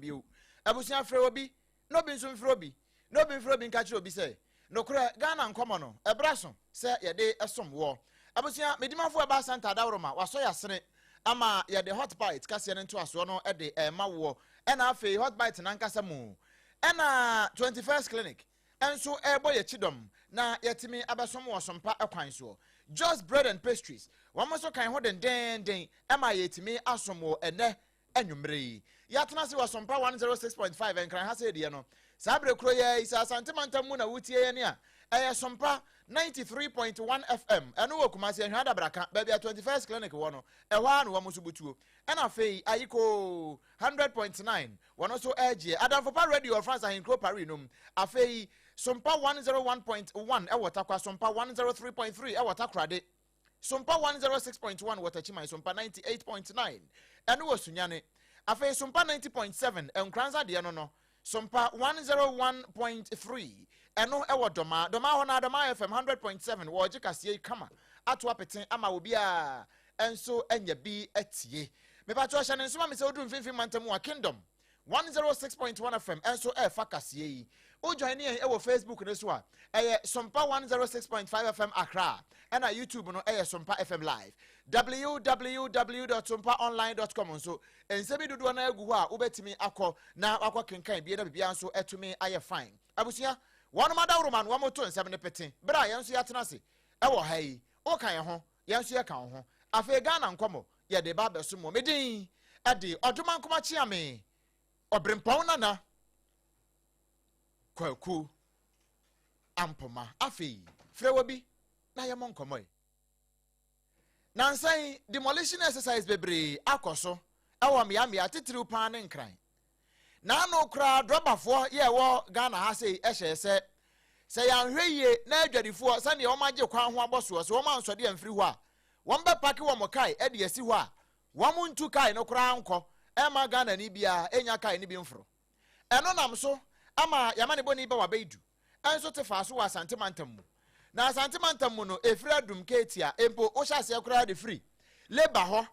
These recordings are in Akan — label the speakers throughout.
Speaker 1: bio abusia frɛ obi no bi nso frɛ obi no bi frɛ obi nka kyerɛ obi sɛ no kora Ghana nkɔmɔ no ɛbra so sɛ yɛde ɛsom wɔ abusia medimafo aba santa dawroma wasɔ yasene ama yɛde hot bite kaseɛ no nto asoɔ no ɛde ɛma wɔ ɛna afei hot bite nankasa mu ɛna 21st clinic enso ebo ye chidom na yetimi abesom wo sompa ekwan so just bread and pastries wamo so kan ho den ema yetimi asom wo ene anwumre yatena se wo sompa 106.5 enkran ha se de no sabre kro ye isa santimantam mu na wutie ye ne a eye sompa 93.1 FM eno wo kuma se hwada braka ba bia 21st clinic wo no ehwa no wamo so butuo ena fei ayiko 100.9 wono so age adamfopa radio France ahinkro Paris no afei Sompa 101.1 ewotakwa Sompa 103.3 ewatakrade Sompa 106.1 watachima Sompa 98.9 eno wosunyane afei Sompa 90.7 enkranza de no Sompa 101.3 eno ewodoma doma ho na doma FM 100.7 wo jikasie kama ato apeten ama obi a enso enya bi etie me pa cho hye ne nsoma me se odum finfin mantam wa kingdom 106.1 FM enso fa kasie yi o join ne e wo Facebook ne so a Sompa 106.5 FM Accra and YouTube no Sompa FM live www.sompaonline.com so ensebi dudu na agu ho a obetimi akọ na akọ kenkan bia da bia nso etumi aye fine abusia wonu madawroman wo moto nsem ne peten bra ye nso yatena se e wo ha yi o kan ye ho ye nso ye kan ho afa Ghana nkomo ye de ba beso mo medin e de odomankoma KYEAME OBREMPONG-NANA KWAKU AMPOMAH afei frewobi na ye monkomo e nansan demolition exercise bebre akoso ewo mia titiriw pan ne nkran na no kra drobafo ye wo Ghana ha sei ehye se ya hweye na adwadifo se ne o magye kwan ho aboso so o ma nsode amfiri ho a won be pake wo mokai e de asi ho a wo muntu kai no kra anko e ma Ghana ni bia enya kai ni bi mforo eno nam so ama yamane boni be wa beidu enso te fa so wa santimantam mu na santimantam mu no efira dum ketia empo o hyase kra de free labor ho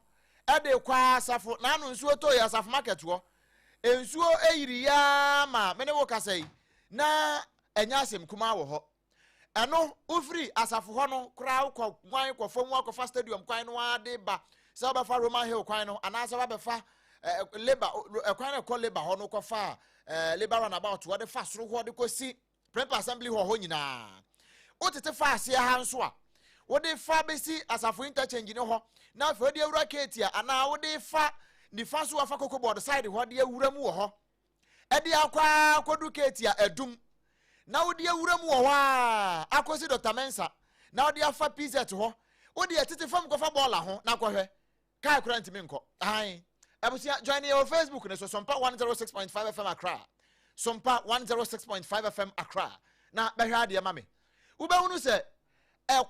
Speaker 1: e de kwa asafo na anu nsuo to ya asafo market ho ensuo eyiri ya ma mene wo kasai na enya asem kuma wo ho eno ofri asafo ho no kra ukọ gwan ko fom akọ stadium kwan no ade ba se obefa Roman Hill kwan no anasa obefa labor kwan ko labor ho no ko fa labor runabout wo de fa soro ho de ko si prep assembly ho nyina o tete fa ase ha nso a wo de fa besi asafo interchange ne ho na fa de awura ketia ana wo de fa ni fa so afa koko board side ho de awura mu wo ho e de akwa kodu ketia edum na wo de awura mu wo ho a akosi Dr. Mensa na wo de afa PZ ho wo de tete fam ko fa ball ho na kohwe kai kurant mi nko ai abusia join your Facebook ne so Sompa 106.5 FM Accra Sompa 106.5 FM Accra na behwa de ma me wo be hunu se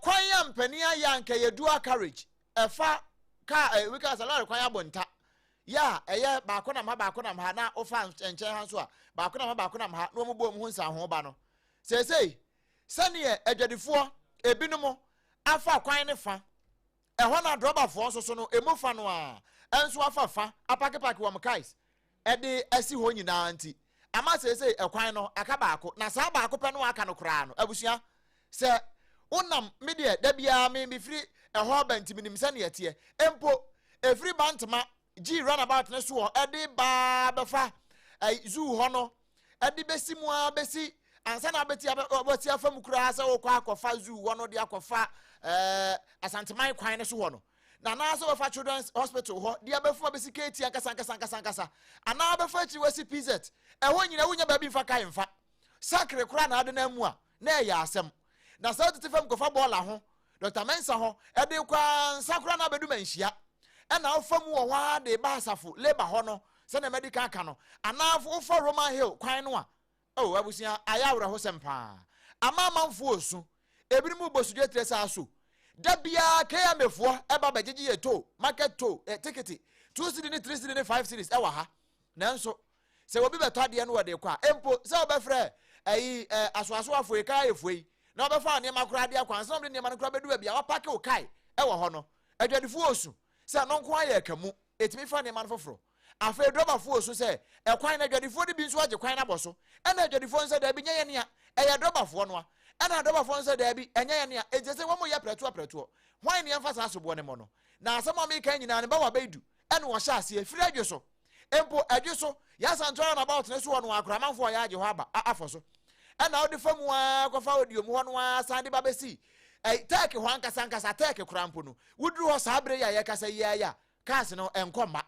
Speaker 1: kwan ya mpani aya nka yedua carriage fa ka we ka salary kwan abonta ya eye ba ko na ma na ofa enche ha so a ba ko na ma no mo bom hu nsa ho ba no sei sane adwadifo ebinom afa kwan ne fa ehọ na drobafo so no emofa no a enso afafa apake wa mkais de asi ho nyina anti ama sei ekwan no aka baako na saa baako pe no aka no kra no abusua se unam media da bia me free ehọ bantiminim se ne yete empo every bantma G runabout ne so de ba befa zoo ho no de besi mu a besi ansa na beti afam kura se wo kwa akofa zoo ho no de akofa asanteman kwan ne so ho no na na so fa children's hospital ho de abefa besi keti ankasa ana abefa chi wasi PZ ho nyina wonya ba bi fa kai mfa sakre kura na ade na mu a na ya asem na sa tete fam kofa bola ho Dr. Mensa ho de kwa sakura na bedu manhia na ofam wo ho de ba asafo labor ho no se na medical aka no ana ofo Roman Hill kwan no a oh abusia ayawra ho sempa amamanfo osu ebirimu bosudwe tresa aso da bia KYEAME eba bagyeji yeto market to ticket 2 cedi ne 3 cedi ne 5 cedis ewa ha nanso se obi beto ade no wode kwa empo se obefre asoaso afo e kai efuei na obefa ne makura ade akwan se ne makura bedu bia wa pake o kai ewa ho no adwadifo osu se no nko aye kamu etimi fa ne man foforo afa drama fo so say e kwan na adwadifo de bi nso age kwan na boso e na adwadifo nso da bi nya ye ne a e drama fo no a e na drama fo nso da bi enya ye ne a e je say wo mo ya preto hwan ne emfa sa so bo ne mo no na asema me kan nyina ne ba wa baidu e no wo sha ase afiri adwo so empo adwo so ya santora na about ne so no akora manfo ya age ho aba afo so e na odi famu a kofa odiom ho no a sande ba besi take ho ankasa take krampo no wuduru ho sabre ya ye kasa ya cars no enkoma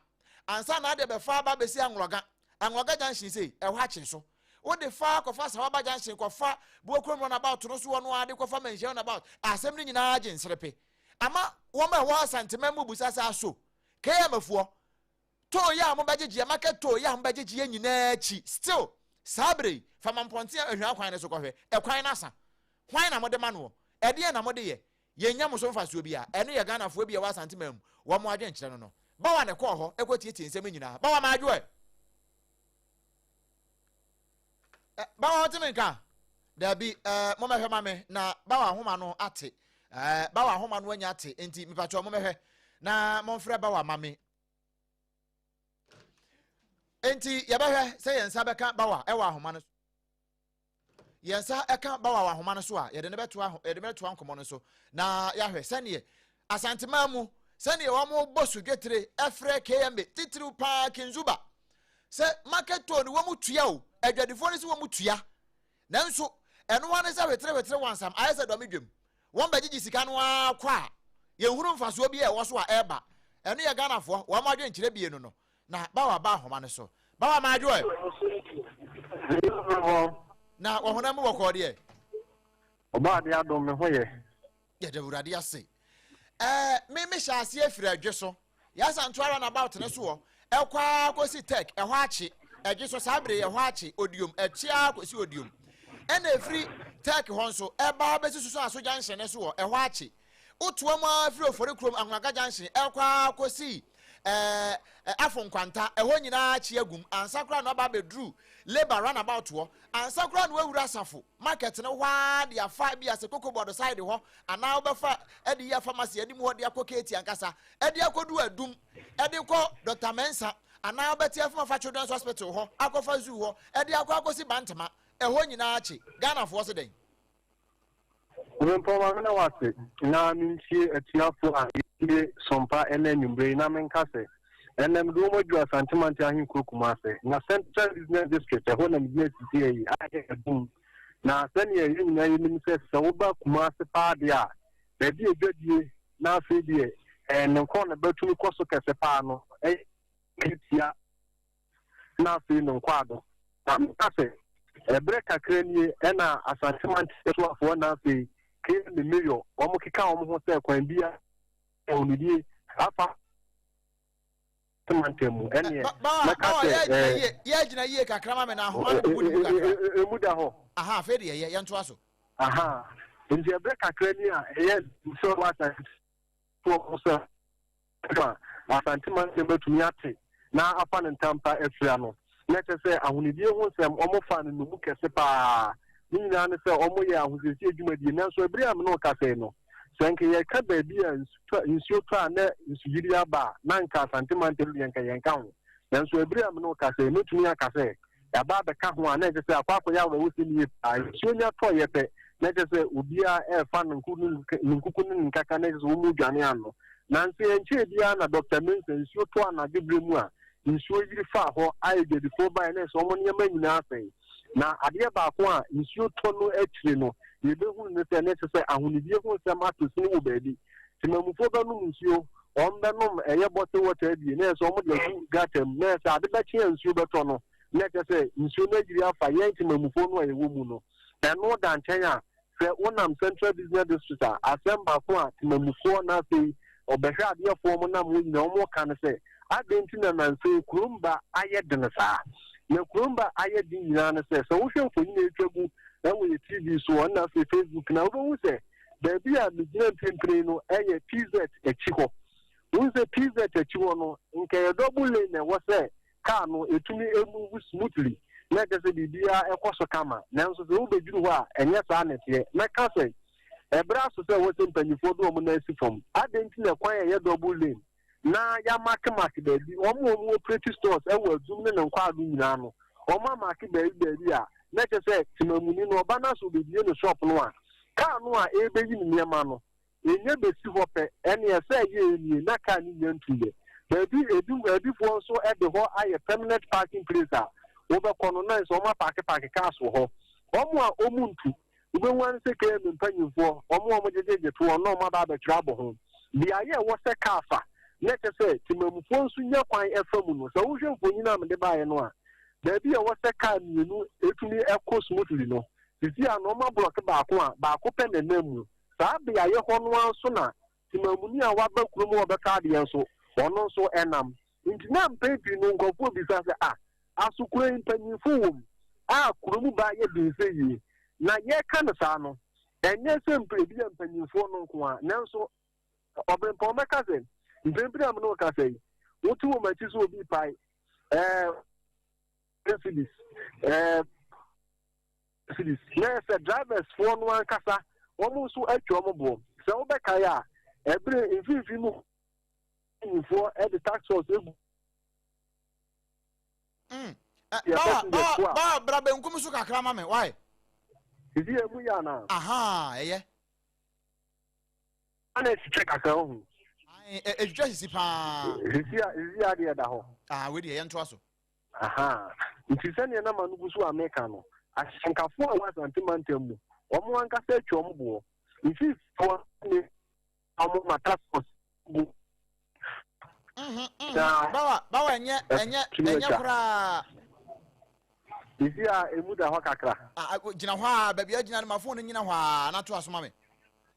Speaker 1: ansa na de be fa ba besi anloga junction sei e ho ache so wo de fa kofa sa ba junction kofa buokrom na about no so no ade kofa mention about asem ni nyina age nsrepe ama wo ma ho asantema mu busasa so KYEAME fuo to ya mo bagege market to ya mo bagege nyina chi still sabre fama mponte ahwa kwan ne so kohwe e kwan na sa kwan na mo de ma no e de na mo de ye nya mo so mfa so bia eno ye Ghana fo bia wa santema mu wo mo adwen kire no ba wa ne ko ho ekotietie nsem nyina ba wa ma adwo ba wa timinka da bi mo mehwe ma me na ba wa homa no ate ba wa homa no anya ate enti mipacho mo mehwe na mo mfre ba wa ma me enti ya behwe se yensa beka ba wa ewa homa no yensa eka ba wa homa no so a ye de ne beto ankomo no so na ya hwe sene asantema mu sene wo mo bosu dwetre efre KYEAME titru pa kinzuba se market to ni wo mu tua o adwadifo ni se wo mu tua nanso eno wane se wetre wansam ayese do medwem won bagigi sika no akwa ye huru mfaso bi e wo so a eba eno ye Ghana fo wo ma adwen kire bie no na ba wa ba homa no so ba wa ma adwo na wo hona mu woko de
Speaker 2: oba de adom me hoye
Speaker 1: ye de urade ase me sha ase afiri adwe so ya santuara na about ne so ekwa kosi tech e ho achi ege so sabre e ho achi odium echia kosi odium ena efiri tech ho nso eba besi so aso junction ne so e ho achi otuo ma afiri ofori krom anwaga junction ekwa kosi afon kwanta e ho nyina achi agum ansakra no ba bedru labor runabout ho ansakra no awura safo market ne hwa de afa bia se kokobodo side ho ana obefa e de ya pharmacy anim ho de akoketi ankasa e de akodu adum e de ko Dr. Mensa ana obeti afma fa children's hospital ho akofa zoo ho e de akosi bantama e ho nyina achi Ghana fo se den
Speaker 2: OBREMPONG na wase na minchi atiafo a ile SOMPA enanyumbre na menkase enem do modua santimanti ahin krokuma se na Central Business District ho na business yi a na sani ye nyina yenim se wo ba kuma se pa de a be bi edwadie na afedie ne ko na batumi koso kese pa no etia na afi no kwado na mkase breka krenie na asantimanti so afo na afi KYEAME mayor omo kika omo ho se kwan bia onudie afa tmantemu ene
Speaker 1: na ka ye gina ye kakrama me na ho ma no
Speaker 2: emuda ho
Speaker 1: aha fe de ye nto aso
Speaker 2: aha nje breka krani a ye so wata to so asantimanti betumi ate na afa ne ntampa afia no na tese ahunidie ho sem omo fa no mu kese pa nina ne se omo ye ahuzesi adwumadi na so ebriam no ka se no senke ye ka ba bia nsuo to na nsuyiri aba na nka santimanti yenka yenka ho na so ebriam no ka se metumi aka se ya ba be ka ho na tese akwakọ ya wo si ni pa nsuo nya to ye pe na tese obia e fa nkuku nkaka na tese wo mu dwane ano na nse enche bia na Dr. Mensa nsuo to na debremu a nsuo yiri fa ho aide de fo ba na so omo nyama nyina asen na ade ba ko a nsuo to no atire no yebehu ne se ne se ahunidie ho se ma to sin wo baby timamufo ba no nsuo ombe no eye bote water bi na so omo de gatem na se ade ba chia nsuo beto no na se nsuo na giri afa ye timamufo no ayewo mu no na no da nchen a se wonam Central Business District asemba ko a timamufo na se obehwa ade fo mo na mo nyina omo kan se adenti na nanse kurumba aye densa na kurumba aye di nyina na se so wo hwemfo nyina etwagu na wo TV so na Facebook na wo se da bia migina tempere no eye PZ echiho wo se PZ echiho no nke double lane na wo se car no etumi move smoothly na gese bibia ekoso kama na nso se wo beduru ho a enye sa na tie na ka se ebra so se wo se mpanyifo do mo na asifom adenti na kwan eye double lane na ya mark baby omo pretty stores e wa zoom ne nkwa adu nyina no omo mark baby a na che say timamuni no oba na so be die no shop no a car no a e be yi ni niam no enye be si ho pe ene e say ye ni na car ni nyantuye baby edu fo so e de ho aye permanent parking place a wo be kono na so omo park cars ho omo a omuntu ube wan se ke me mpanyimfo omo jejeje to no ma ba be trabo ho bia ye wo se kafa let us say timamufo nso nya kwan efamu no so wo hwe mfonyina me de baaye no a da bia wo se ka mienu etumi ekọ smoothly no sisi a no ma block baako pe na namu saa bia ye ho no anso na timamuni a waba kurom wo be ka de enso ono nso enam ntina mpepi no ngofo bi sa se asukure mpanyimfo wom kurom ba ye bi se yi na ye kan sa no enye se mpebi mpanyimfo no nko a nanso obrempong mekazen mpempira mno ka sei wotu wo machi so obi pai Mercedes yes drivers for no ankasa omo so atwa omo bo se wo be kai a ebre infifi mu info e the tax force egu
Speaker 1: ba bra be nkum so kakra ma me why
Speaker 2: izi emu ya na
Speaker 1: aha eye
Speaker 2: ana si check account
Speaker 1: ejwa sisi pa
Speaker 2: izi ade da ho
Speaker 1: we de ye nto aso
Speaker 2: aha nti se ne na manugu so America no ashankafo a wasantimantem mu omo ankasa atwa omo bo nti fo ne omo matasos bu
Speaker 1: bawa enye kura
Speaker 2: izi a emu da ho kakra
Speaker 1: gina ho a ba bia gina na mafo no nyina ho a na to aso ma me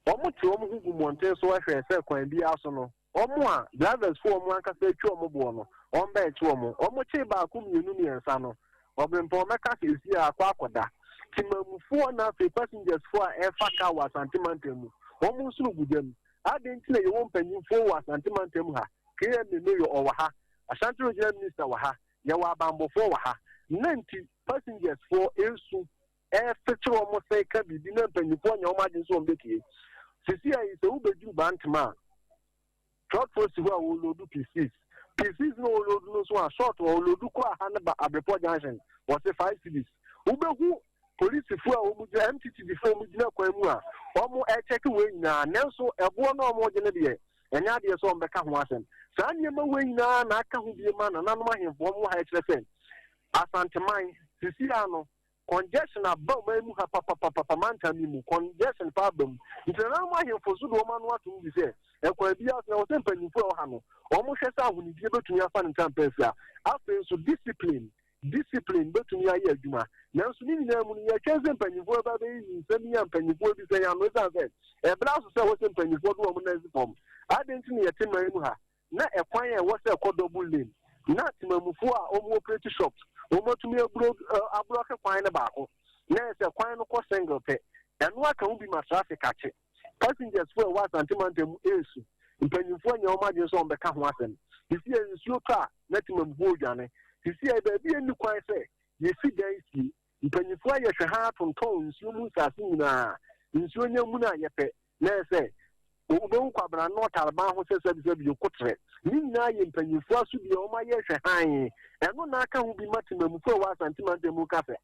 Speaker 2: omo ti omo hugu monte so ahwe se kwan bi aso no omo a drivers for omo ankasa atwa omo bo no omba etu omo chi ba ku mienu miensa no obrempong meka sisi akwa akoda timamufo na fe passengers for e faka wa santimantem omo sunu gudem adenti na yewo mpanyimfo wa santimantem ha KYEAME no yo owa ha Ashanti Regional Minister wa ha ye wa bambofo wa ha nanti passengers for ensu e fetro omo sai ka bibi na mpanyimfo nya omo adin so ombekie sisi ayi se ubeju bantma truck force wa wo lodu P6 no lodu no so a short wo lodu ko ha na ba Abrepo junction was 5 cities ubehu police fu a omu je MTT before mu gina kwan mu a omo e check we nyina nanso ebo no omo gine de enya de so ombeka ho asem saa nyema we nyina na aka ho bie ma na nanom ahemfo omo ha ekiresen asanteman sisi ano congestion abam mu ha papa manta mi mu congestion problem internal ahemfo so do ma no atum bi se ekwa bia na wo sempanyimfo o ha no omo hwesa ahunidie betumi afa ne tampafia afen so discipline betumi aye adwuma nanso ni nyina mu ye twese mpanyimfo ba be yi nsemi ya mpanyimfo bi se ya no za se e bla so se wo se mpanyimfo do mo na zipom adenti ne yeteman mu ha na ekwan e wo se double lane na timamufo a omo operate shops omo tumi abro ke kwan ne baako na se kwan no ko single pe eno aka hu bi ma traffic ache passengers for wa santimantem esu mpanyimfo nya omo agye so ombeka ho asem isi ensuo ka na timamufo odwane sisi e ba bi eni kwan se ye fi dan si mpanyimfo aye hwe ha tonton nsuo mu sase nyina nsuo nya mu na ye pe na se obo kwabra no talban ho se bi yokotre ni nyina ye mpanyimfo aso bi o ma ye hwe han eno na aka hu bi matimamfo wa santimantem ka se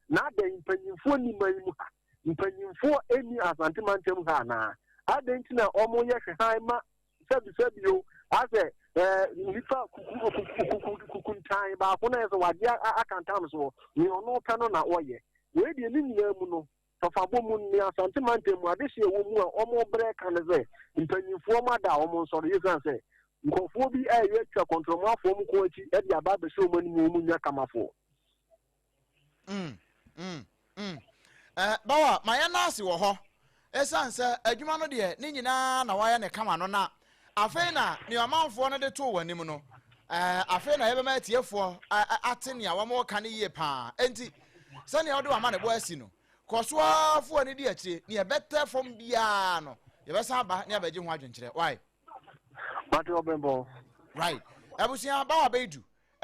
Speaker 2: na da mpanyimfo ni mayimu ha mpanyimfo eni asantimantem ha na adenti na omo ye hwe han ma se bi yo ase nifa kukuntan ba ko na so wade akantam so ni ono ka no na oye we de ni nyina mu no fafabo mu ni asantimantem ade hye wo mu a omo bre ka ne ze mpanyimfo ma da omo so re yesan se nkofo bi aye twa kontromafo mu ko achi e de aba be show mani mu nya kamafo
Speaker 1: bawa maya na ase wo ho esan se adwuma no de ni nyina na waya ne kama no na afei na ni amanfo no de to wanim no afei na yebe ma tiefo ate ne awamo ka ne yie pa enti se ne ode wa ma ne bo asi no koso afo ani di akire ne yebete fom bia no yebesa ba ne abaji ho adwenkyere why
Speaker 2: but obrempong
Speaker 1: right abusia ba wa beidu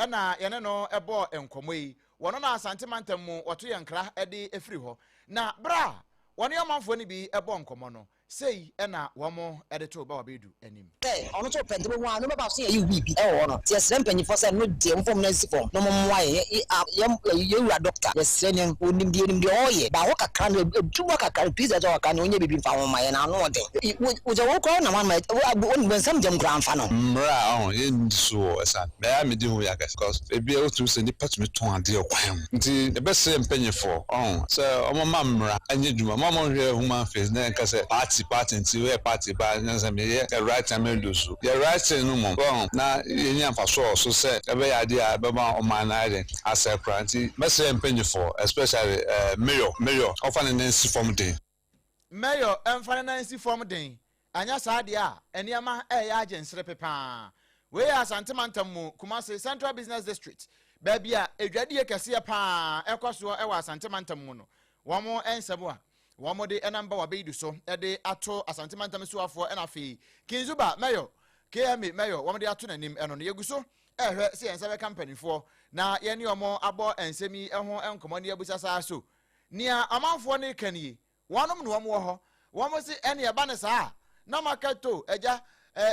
Speaker 1: na yene no ebo enkomo yi wono na asantemantam mu woto ye nkra ede efiri ho na bra wono amanfo ni bi ebo enkomo no sei ena wamo edito ba wabedu enim
Speaker 3: ono to pedro ho no ba so ye bibi e wo no tie srem panyi for say no de mfom na sifom no momwa ye wura doctor ye srem onim de oye ba wo kakra no eduwa kakra please ejo waka no onye bibi mfa ho ma ye na no de wo je wo ko na man ma won ben sam jam gran fa no
Speaker 4: mra ye so esa ba ya me di ho ya cause ebi o tu se ni pat me ton ade okwan nti e be srem panyi for so omo ma mra anye djuma mama hwe human face na nka se party nti we party ba na se me ye right time do so ye right thing no mo na ye nya fa so se e be ya de a be ma o man na de asare pranti me srem panyi for especially mayor of an NC form day
Speaker 1: mayor finance form day anya saade a eniama ya agensere pepa we asante mantam mu Kumasi Central Business District baby a edwade kese pa ekoso e wa asante mantam mu no womo ensebo a womo de enamba wa beidu so e de ato asante mantam so afo e na fe kinzuba mayor KYEAME mayor womo de ato nanim eno no yeguso ehwe se ensabe company fo na ye ne omo abo ensemi eho enkomo ne abusa sa so nia amanfo ne kanie wonom no womo ho womo se ene ye ba ne saa na makato eja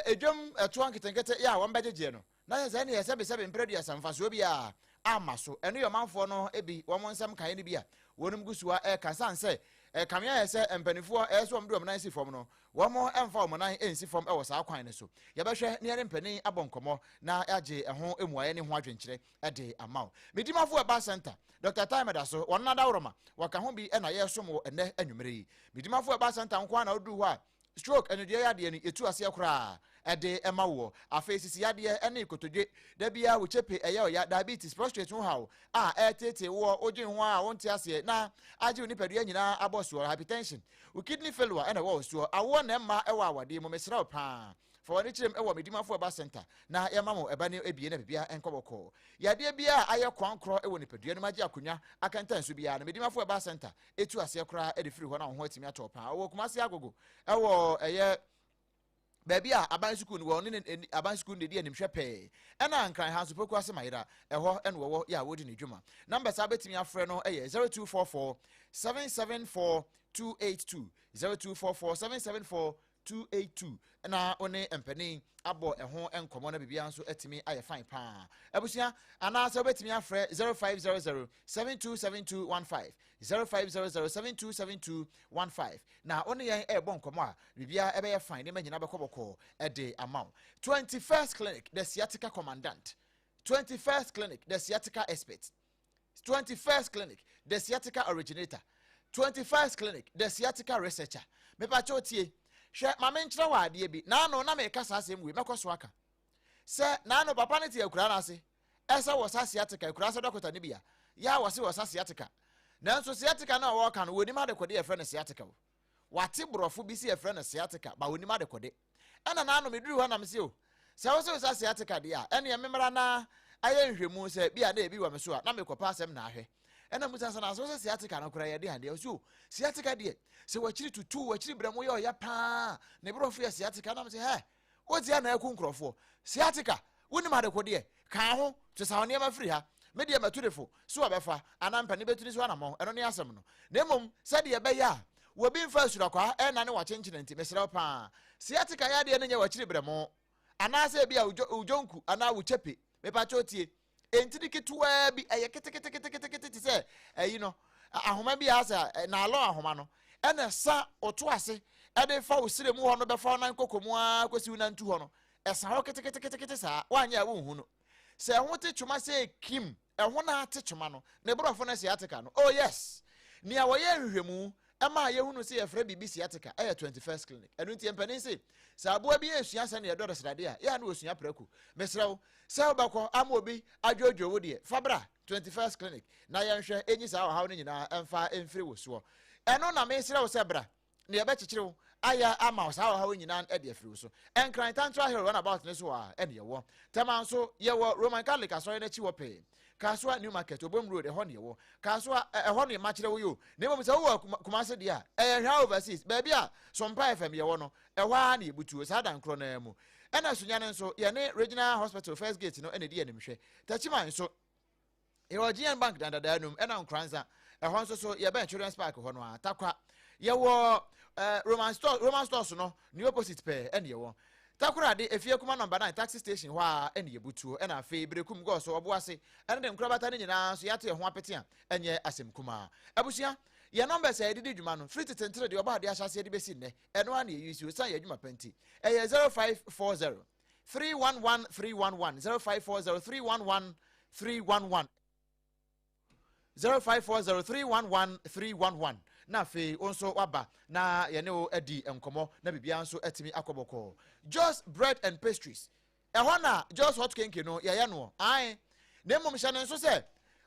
Speaker 1: edwom eto anketenkete ya wombejeje no na ye se ne ye sebe mpredi asamfa so bia ama so eno ye manfo no ebi womo nsam kan ne bia wonum gusuwa kasa nse kamya ye se empanifo so omdo omnan si fom no womo emfa omnan ensi fom e wo saa kwan ne so ye behwe ne yere mpani abonkomo na age eho emuaye ne ho adwenkyere de amaw medimafo e ba center Dr. Taimeda so wonna dawroma waka ho bi na ye so mo ene anwumere yi medimafo e ba center nko na odu ho a stroke enudie yade ni etu ase akura ede emawo afesisi yade ene ikotodwe da bia wo chepe eye ya diabetes prostate ho hawo tete wo ogin ho a wonte ase na age oni padua nyina aboso hypertension wo kidney failure ene wo so awo na emma ewa awade mo mesra pa for wani chirem ewo medimafo eba center na yemamo eba ne ebie na bibia enkoboko yade bia aye kwankro ewo ni padua no magi akonya akantan so bia na medimafo eba center etu ase akura e de free ho na ho atimi atopa owo Kumasi agogo ewo eye baby a aban school ni wo ne aban school ne die nimhwe pe ena ankran ha so poku ase mayira eho ene wo ya wodi ne dwuma number sa betimi afre no eye 0244 774 282 0244 774 282 na one empani abo eho enkomo na bibia nso etimi aye fine pa abusia ana so betimi afre 0500 727215 0500 727215 na one yen ebo nkomo a bibia ebe ye fine ne magina bekoboko ede amount 21st clinic the sciatica commandant 21st clinic the sciatica expert 21st clinic the sciatica originator 21st clinic the sciatica researcher me pa chotie hwe mame nkyere wa ade bi na no na me kasa asem we mekoso aka se na no papa ne tie akura na ase esa wo sasiatica akura se dokota ne bia ya wo se wo sasiatica na nso sciatica na wo ka no woni ma de kode e frɛ sciatica wo wate brofo bi si e frɛ sciatica ba woni ma de kode ena na no me duru ho na me se o se wo se sciatica de a ene memra na aye nhwemu se bia na ebi wa me so a na me kopa asem na ahwe ena musa sana so sciatica na kura ye de ade so sciatica de se wachiri tutu wachiri bramo yo ya pa ne brofo ya sciatica na me se he odi na eku nkrofo sciatica woni ma de kode kan ho to sa one ma free ha me de maturefo so obefa anampa ne betuni so anamo eno ne asem no na mom se de be ya wo bi mfa sura kwa na ne wachenchere nti mesra pa sciatica ya de ne nya wachiri bramo ana se bia ujonku ana wo chepe me pa chotie entini ketuwa bi eye kete se no ahoma bi asa na alo ahoma no ena sa oto ase e de fa osire mu ho no be fa na nkokomu a kwesi una ntu ho no esa ho kete sa wanya wo hu no se ho te twuma se kim ho na te twuma no ne brofo na sciatica no oh yes ni a wo ye hwehwemu ema ye hu no se ye fra bibi sciatica 21st clinic enu nti empani se sa abo bi esua se ne ye do srade a ya na osua praku mesrawo se obako amobi adwoodwo wo de fabra 21st clinic na ye nhwe enyi sa wa ha no nyina emfa emfiri wo so eno na mesrawo se bra ne ye be kyekyere aya ama sa wa ha nyina e de afiri so enkran tantra hill run about ne so a ene ye wo tema nso ye wo Roman Catholic asori na chi wo pe kaswa New Market Obom Road e ho ne wo kaswa e ho ne ma kire wo yo ne mom se wo Kumasi de a hwa overseas baby a SOMPA FM ye wo no e hwa na ebutuo sa dan kro na mu ena sunya ne nso ye ne Regional Hospital First Gate no ene de animhwe tachima nso e wo GN Bank dadaanum ena nkranza e ho nso so ye ben Children's Park ho no atakwa ye wo Roman stores no new opposite pair and ye wo takura de efie kuma number 9 taxi station wa ene yebutuo ena afi brekum go so oboase ene dem krabata ne nyina so yate ho apete a enye asem kuma abusia ye number say didi dwuma no free tentere de oba de ahyase de besi ne eno ana ye use san ye dwuma panti eye 0540 311 311 0540 311 311 0540 311 311 na fe onso waba na ye ne o adi enkomo na bibia nso atimi akoboko just bread and pastries ehọ na just hot cake no ye no ai na mom hye ne nso se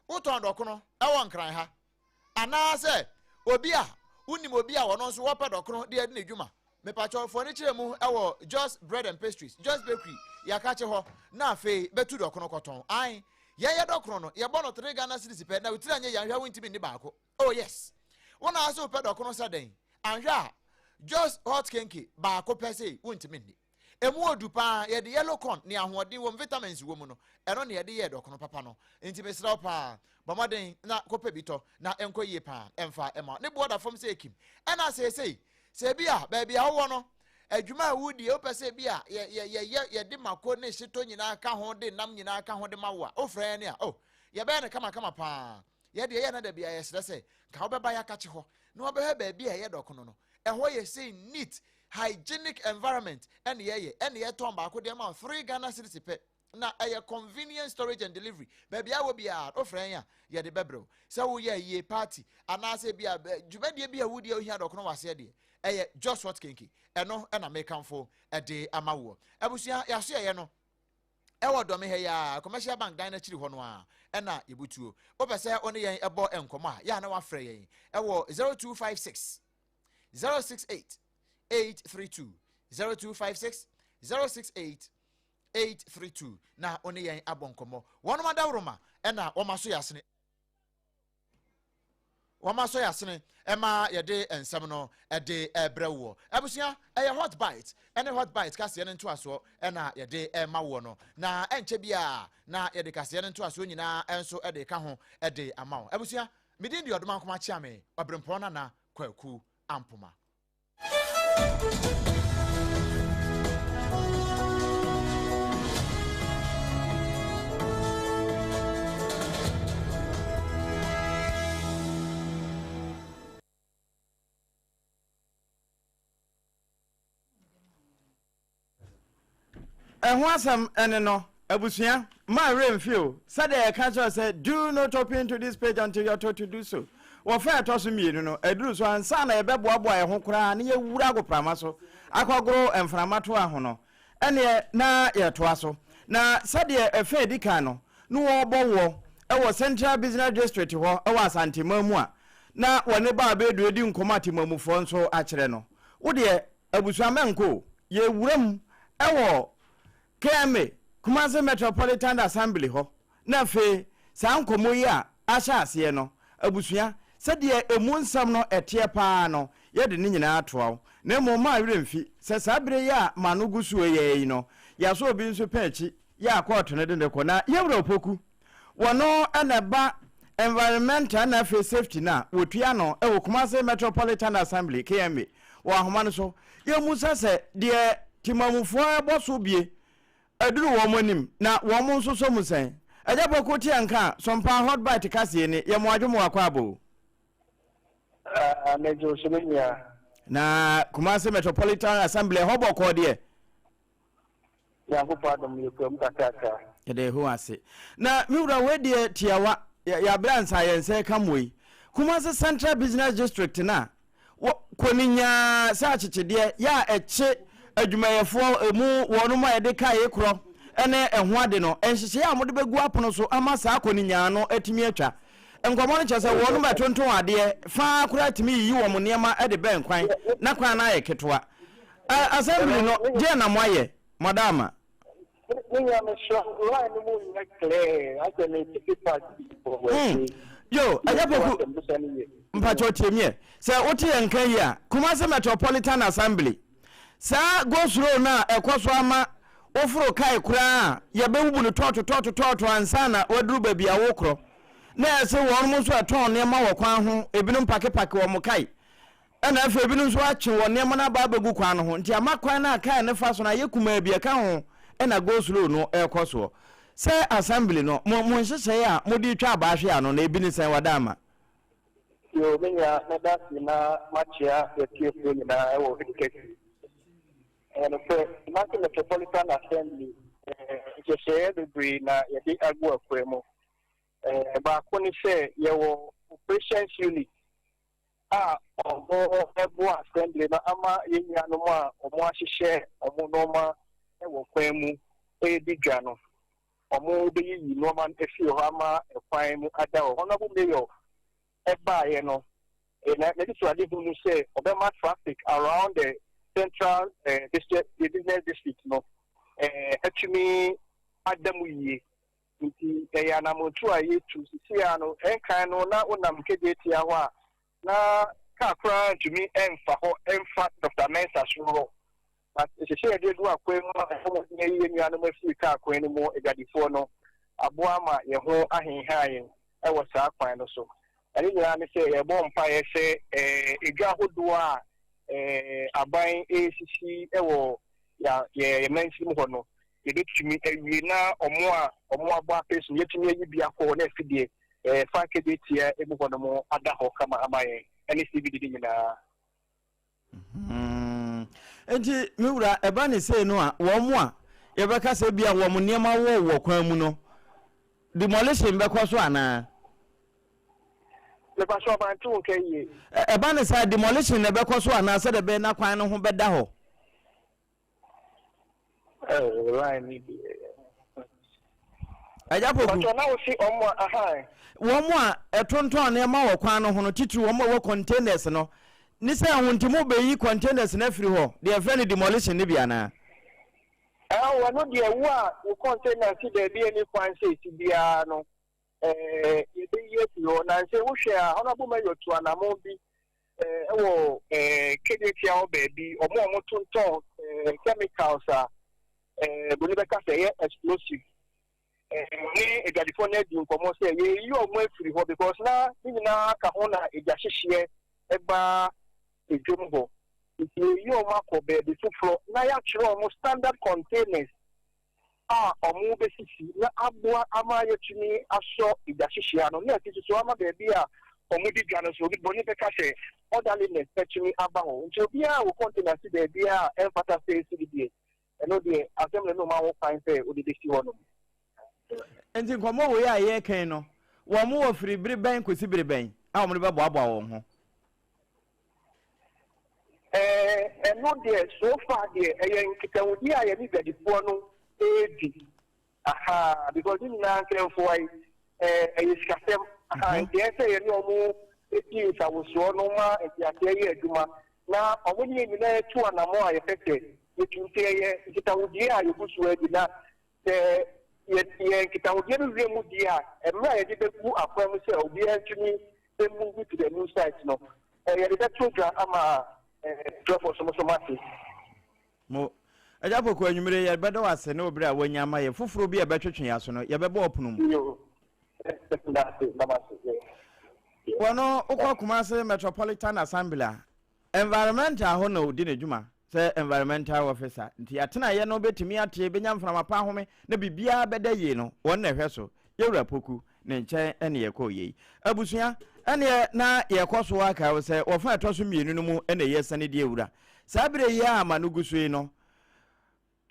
Speaker 1: uton dokono ewo nkran ha ana se obi a unim obi a wono nso wopa dokono de adi na dwuma me pacho fo ne kire mu ewo just bread and pastries just bakery ya ka che ho na fe betu dokono koton ai ye dokono no ye bono 3 Ghana cedis pe na utira nya ya hwa wintimi ni baako oh yes wona aso pe dokono saden anhwa just hot cake baako pese wintimi ni emu odupa ye de yellow corn ni ahoden wo vitamins wo mu no eno ne ye de ye dokono papa no enti besra pa bamaden na kope bito na enkoyie pa emfa ema ne boda fom se ekim ena se bia ba bia wo no adwuma wudi o pese bia ye de mako ne hyeto nyina ka ho de nam nyina ka ho de mawo a ofra ne a oh ye be ne kama pa ye de ye na da bia ye srese ka obeba ya kache ho na obeba ba bia ye dokono no eho ye say neat hygienic environment and ye ton baako de ma 3 Ghana cedis pe na convenient storage and delivery baby a wo bia ofran ya ye de bebro se wo ye party ana se bia djubadie bia wudi o hia dokono wase de just what kinky eno na make am for de amawo abusia ya so ye no ewo do me he ya commercial bank dan na chiri ho no a na yebutuo opese one yen ebo enkomo a ya na wa frɛ yen ewo 0256 068 832 0256 068 832 na one yen abonkomo wono madawroma na womaso yasene ema yede ensem no de ebrewo abusia hot bite ene hot bite kase ne ntoaso na yede mawo no na enche bia na yede kase ne ntoaso nyina enso de ka ho de amawo abusia midin di odomankoma chiame OBREMPONG-NANA KWAKU AMPOMAH
Speaker 5: Ehwasam ene no abusua ma remfio said the catcher said do not open to this page until you are told to do so. Wo fa etoso mienu no eduru so ansa na ebe boaboa ye ho kra na ye wura agoprama so akogoro emframato aho no ene na ye toa so na said the efe dikan no no wo bowo e wo Central Business District ho e wo Asantemamu a na wone ba be du edi nkomati mamufo nso akere no wo de abusua menko ye wuram e wo KYEAME Kumasi Metropolitan Assembly ho na fe sa nkomo yi a ahya ase no abusua sɛdeɛ emu nsam no ɛteɛ paa no yɛde ne nyinaa atoa na mo ma remfi sɛ saa bere yi a ma no gusu yɛ yi no ya so obi nso pɛnchi ya akɔɔto ne de ne kɔ na yɛwura opoku wɔno ɛna ba environmental na fe safety na wotua no ɛwɔ Kumasi Metropolitan Assembly KYEAME wɔ ahoma no so yɛmu sɛ deɛ timamufoɔ ɛbɔ bie aduru wo monim na wo mo nso so musen eja boko ti anka SOMPA hot bite kase ni ye mo adwomo akwa abo
Speaker 2: mejo semenya
Speaker 5: na Kumasi Metropolitan Assembly hoboko de
Speaker 2: ya ko padom ye ko mkaka
Speaker 5: ye de ho ase na miwura we de tiawa ya bransa ye nse kamoi Kumasi Central Business District na koninya sa chichide ya eche adwumayefo emu wono ma yede kai kro ene eho ade no enhyehye a mode begu apono so ama saa koninya no atimi atwa enkomo no kyese wono ma tonton ade fa kura atimi yi wo mo niema ede ben kwan na kwan na ayeketoa assembly no je na moaye madama
Speaker 2: ninya me sho line mu nyekle ate ne tikipa
Speaker 5: yo ajapoku mpacho tiemie se oti enkan yi a Kumasi Metropolitan Assembly sa gosro na ekoso ama ofuro kai kura ya bewubu no toto ansana waduru baby awokro na ese won mo so aton ne ma wokwan ho ebinum pake wo mo kai ana afa bi no so ache wo ne mana ba bagu kwan no ho nti amakwan na aka ne fa so na yekuma bia ka ho na go slow no ekoso say assembly no mo nhyehyɛ a mo di twa abaahwe ano na ebi ni sen wada ama
Speaker 2: yo menya na dasi na machia ya TFU na ewo hiketi and so the Metropolitan Assembly nhyehyɛ bebree na yɛde agu akwa mu baako ni sɛ yɛwɔ operations unit ọmọ ẹbú assembly na ama yẹnyẹ anum a ọmọ ahyehyẹ ọmọ nọọma ẹwọ kwan mu ẹyẹdi dwa no ọmọ bẹyiyi nọọma efi hɔ ama ɛkwan mu ada hɔ honorable mayor ɛbaayɛ no na n'adi so ade hu no sɛ ɔbɛma traffic around the central district the business district no ɛtumi ada mu yie nti ɛyɛ anamotu a yɛtu sisi a no ɛnkan no na wonam kede tia hɔ a na kakra tumi emfa ho emfa Dr. Mensa suro but se de do akwan mu na yie nua no mafi ka akwan no mu egadifo no aboa ma ye ho ahenhaen e wo saa akwan no so ani nyina ne se ye bo mpa ye se edwa hodo a aban esisi e wo ya ye mensi mu ho no ye betumi awie na omo abo apeso ye tumi ayi bia ko na afidie fa kedetia ebu ho no mo ada ho kama amaye any CBD nyina
Speaker 5: enti miwura eba ne sei no a wo mo a ye beka se bia wo mo niema wo kwan mu no demolition beko so ana
Speaker 2: le pa so ban tu nke yi
Speaker 5: eba ne say demolition ne beko so ana se de be na kwan no ho beda ho
Speaker 2: line ni
Speaker 5: ajapo ku
Speaker 2: na wo si omo aha
Speaker 5: wo mo a etonton ne ma wo kwan no ho no titiri wo mo wo containers no ni say ahontimo be yi containers na firi ho de friend demolition ne bia na
Speaker 2: wo no de wo a wo containers de bi ani kwan say ti bia no ye be ye ti ho na say wo hwe a honorable mayor to anamo bi wo kedetia o be bi omo tonton chemicals a boni be ka say explosive ni egadifo na di nkomo say ye yi omo afiri ho because na nyina ka ho na eja hyehye eba ejom ho nti yi omo akobe de fufuro na ya kyerɛ omo standard containers omo besisi na aboa ama yetumi aso eja hyehye ano na titi so ama be bia omo di gano so bi boni be ka say orderliness petumi aba ho nti obi a wo containers be bia emphasize say CDB eno de assembly no ma wo fine say odidisi ho no
Speaker 5: enti komo wo ya ye kan no wo mo wo firi biri ben kosi biri ben a mo be boaboa wo ho
Speaker 2: eno de so far de eyen kitawudi a ye ni gadifo no edi aha because in na kan for ai skasem aha enti ese ye ni omo eti sawoso no ma enti ate ye aduma na omo ni ni na tu anamo a ye fete yetunte ye kitawudi a ye busu edi na ye kitawudi no remu di a emra ye de beku akwa mu se obi antumi move to the new site no ye de program ama drop some mati
Speaker 5: mo ajapo ko anwumire ye bedo wase na obira wanya ma ye fufuro bi e betwetwe ya so no ye bebo opunum wono ukwa Kumasi Metropolitan Assembly environmental ho na odi na dwuma say environmental officer nti atena ye no betimi ate benya mframa pa home na bibia beda ye no won na hwe so yewura poku ne nche ene ye ko ye abusua ene na ye koso aka wo say wo fa etoso mienu no mu ene ye sane die ewura sabire ye ama no gusu no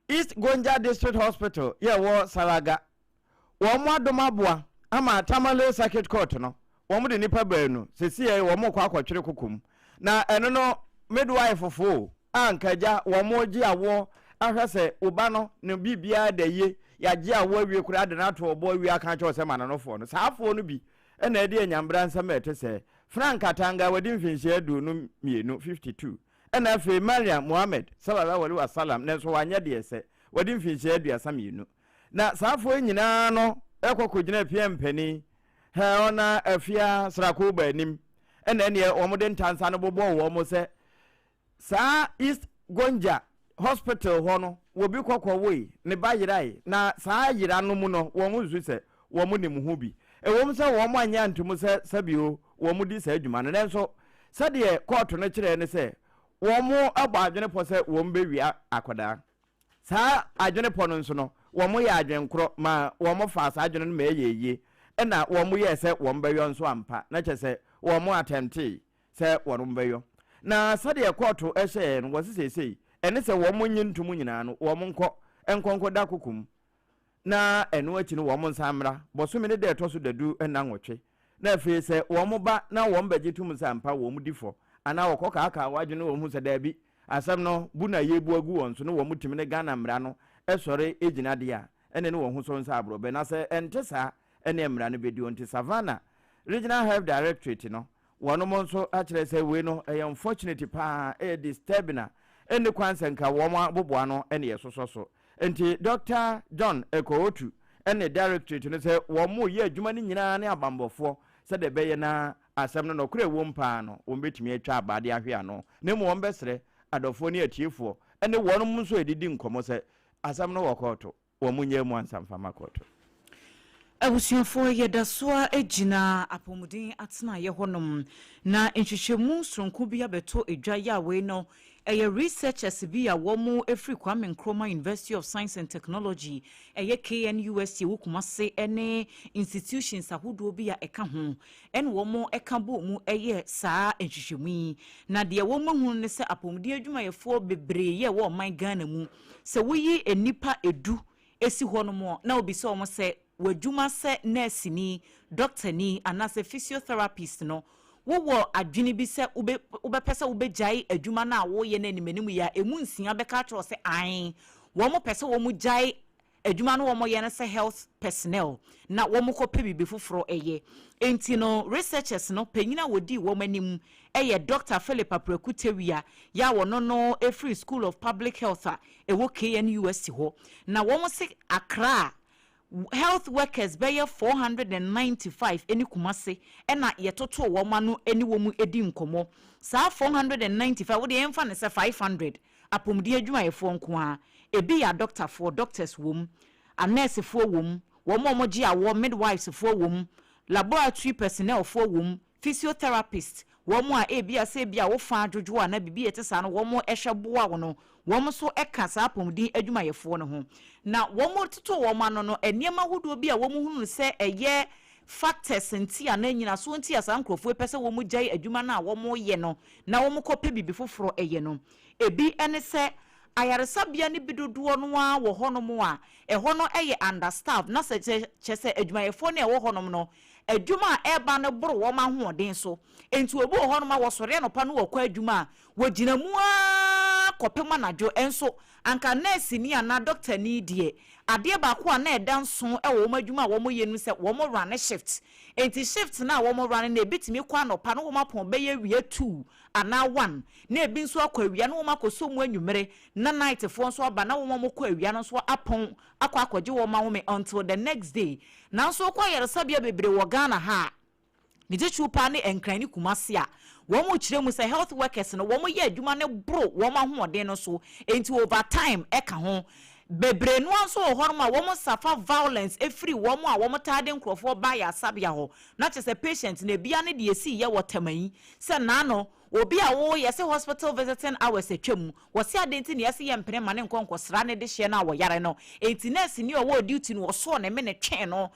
Speaker 5: East Gonja District Hospital ye wo Salaga wo mo adomaboa ama Tamale Circuit Court no wo mo de nipa baanu sesi ye wo mo kwa akwatwere kokum na eno no midwife fo ankaja wo mo gi awo ahwese oba no ne bibia da ye ya gi awo awie kura de na to obo awie aka cha ose mana no fo no saafo no bi na ede anyambra nsam etese Frank Atanga wadi mfinhye adu no mienu 52 na afi Mariam Mohammed sallallahu alaihi wasallam ne so wanya de ese wadi mfinhye adu asamienu na saafo nyina no ekokogina piempani ha ona afia srako ba anim na ne omode ntansa no bobo wo mo se sa East Gonja Hospital hono wo bi kokko we ne ba yirai na sa yira no mu no wo mu zu se wo mu ne mu hu bi e wo mu se wo mu anya ntum se sabio wo mu di sa adwuma no nenso sade court no kire ne se wo mo aba adwene po se wo mbe wia akoda saa adwene po no nso no wo mo ya adwen kro ma wo mo fa saa adwene no ma yeye na wo mo ye se wo mbe yo nso ampa na che se wo mo attempti se wo mbe yo na sade court ehye no wo sesei ene se wo mo nyintum nyina no wo mo enkonko da kokum na eno achi no wo mo nsamra bosome ne de to so dadu na nwotwe na afi se wo mo ba na wo mbagitum sampa wo mo difo ana wo koka aka wadwene wo hu se da bi asam no bu na yebu agu won so no wo mutimi ne Ghana mra no esore ejina de a ene ne wo hu so nsa abro be na se entesa ene mra no bedi onti Savannah Regional Health Directorate no wono mo nso a kire se we no unfortunate pa disturbing ene kwansenka wo mo aboboa no ene yesoso enti Dr. John Ekootu ene directorate no se wo mo ye adwuma ni nyina ne abambofo se de beye na asem no nokure wo mpa no wo betimi atwa abade ahwe ano ne mo wombesre adofo ne atiefo ene wono mo nso edidi nkomo se asem no wokoto wo munye mu ansamfa makoto
Speaker 6: abusuafo yedasoa ejina apomuden atena ye honom na nhwehwemu sonko bia beto edwa ya we no eye researchers bi ya womo efri Kwame Nkrumah University of Science and Technology eye KNUST wokumase ene institutions ahodo bi ya eka ho en womo eka bo mu eye saa nhwehwemu na de womo hu ne se apomuden adwumayefo bebre ye wo man Ghana mu se woyi enipa edu esi honom na obi se omo se wadwuma se nurse ni doctor ni anase physiotherapist no wo adwene bi se ube pese ube jai adwuma na wo ye na nimanimu ya emu nsia beka tro se an wo mo pese wo mo jai adwuma no wo mo ye na se health personnel na wo mo kope bibi foforo eye enti no researchers no panyina wodi wo manim eye Dr. Philip Aprekutewia ya wono no every School of Public Health ewo KNUST ho na wo mo se Accra health workers be 495 eni kumase ena yetoto wo manu eni wo mu edi nkomo saa 495 wo de emfa ne se 500 apomdi adwuma yefo nko a ebi ya doctor for doctors wom a nurse for wom wo mo gi awo midwives for wom laboratory personnel for wom physiotherapist wo mo a ebi a se bia wo fa adwojo a na bibi etesa no wo mo ehweboa wo no wo mo so eka saa apomdi adwuma yefo no ho na wo mo toto wo ma no eniema hodo bi a wo mo hunu se eye factors nti a na nyina so nti asa nkrofo pese wo mo jai adwuma na wo mo ye no na wo mo kope bibi foforo eye no ebi ene se ayaresabia ne bidodo no a wo honom a eho no eye understaffed na se chese adwuma yefo na wo honom no adwuma eba no boro wo ma hoden so enti obi wo honom a wo sore no pa no wo kwa adwuma wo gina mu a kopema najo enso anka nurse ni ana doctor ni die ade ba ko na eda nso e wo madwuma wo mo yenu se wo mo run shift enti shift na wo mo run na ebitimi kwa no pa no wo mapon be ye wie 2 ana 1 na ebi nso akwa awia no wo makoso mu anwumere na night fo nso aba na wo mo kwa awia no nso apon akwaje wo ma wo me until the next day na nso kwa yeresabia bebre wo Ghana ha ni je chupa ne enkrani kumase a wo mo kire mu se health workers no wo mo ye adwuma ne bro wo ma hoɔden no so enti over time eka ho bebre no anso ho ma wo mo suffer violence efiri wo mo a wo mo tade nkrofo ba ya sabia ho na chese patient na bia ne de esi ye wotamai se na no obi a wo yese hospital visiting hours atwam wo se adenti ne yese ye mpene ma ne nkonkosra ne de hye na wo yare no enti nurse ni wo duty no so ne me ne twen no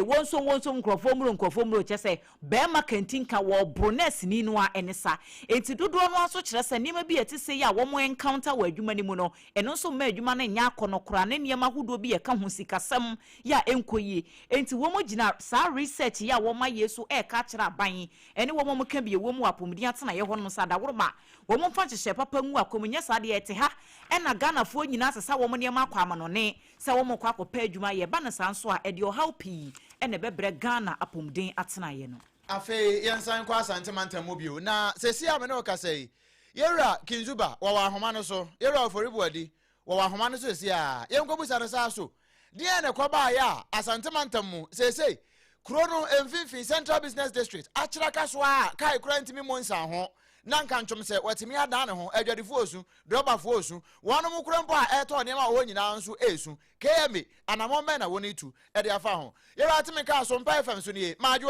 Speaker 6: wonso nkrofo muro chese be ma kantinka wo bro nurse ni no a enesa enti dodo no aso kire se nima bi etise ya wo mo encounter wa adwuma ni mu no eno so ma adwuma na nya akono kora ne niam ahodo bi ye ka ho sikasam ya enkoyi enti wo mo gina sa research ya wo ma yesu ka kira ban ene wo mo ka bi wo mo apomdi atena ye ho no sada woroma wo mo fa kyehye papa ngu akomunya sade ete ha ena Ghana fo nyina sesa wo mo niam akwa amanone se wo mo kwa akɔpa adwuma ye ba na sanso a ede o helpi ene bebre Ghana apomden atena ye no
Speaker 1: afe yensan kwa santemantam bio na sesi a me no ka sei yera kinzuba wa ahoma no so yera oforibuadi wa ahoma no so sesi a yenkobusa no sa so die ne kwaba ya asantemantam mu sesi krono emfinfin Central Business District achiraka so a kai kurantimi monsa ho nanka ntwom se watimi ada ne ho adwadifo osu drobafo osu wono mu kurampo a eto ne ma wo nyina nso esu KYEAME anamo me na woni tu e de afa ho yera atimi ka SOMPA FM so nie majo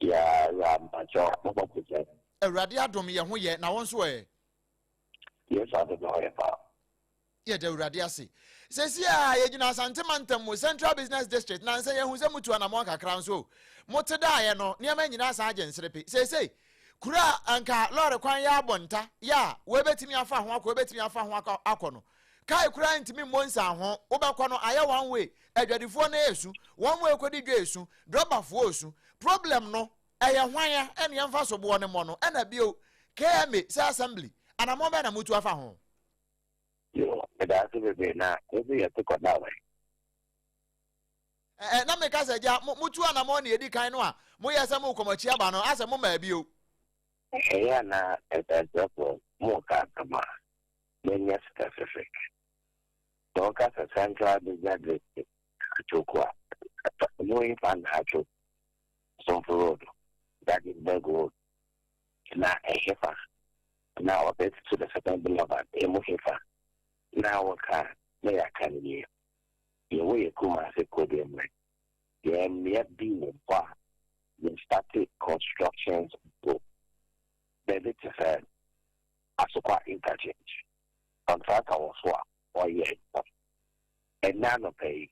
Speaker 7: ya majo mo ko je
Speaker 1: awurade adom ye ho ye na won so
Speaker 7: Yes, I don't know about.
Speaker 1: ye de awurade ase sesi a ye gina santemantam mu Central Business District na nse ye hu se mutu anamo kakra nso mote da ye no niam nyina sa agensrepe sesi kura anka lore kwan ya abonta ya we betimi afa ho akọ betimi afa ho akọ no kai kura ntimi monsa ho obekọ no aye one way adwadifo na esu one way kodi dwa esu drobafo osu problem no eye hwan ene yemfa so bo ne mo no ena bio KYEAME say assembly anamo be na mutu afa ho
Speaker 7: Yo, that's the na every year to go that way.
Speaker 1: Na me ka se ja mutu anamo na edi kan no a mo yesa mo komachi aba no ase mo ma bio
Speaker 7: Yeah, na example more kama many specific. Don't cast a Central Business District. Chokwa. No infant hacho. SOMPA road. That is big road. Na a heifer. Now a bit to the second below a mo heifer. Now a car. May I can hear. You way kuma se kodem. Yeah, me be in far. Then started constructions. Baby to say, I support interchange. Contractor was what? Or yeah. And now no pay.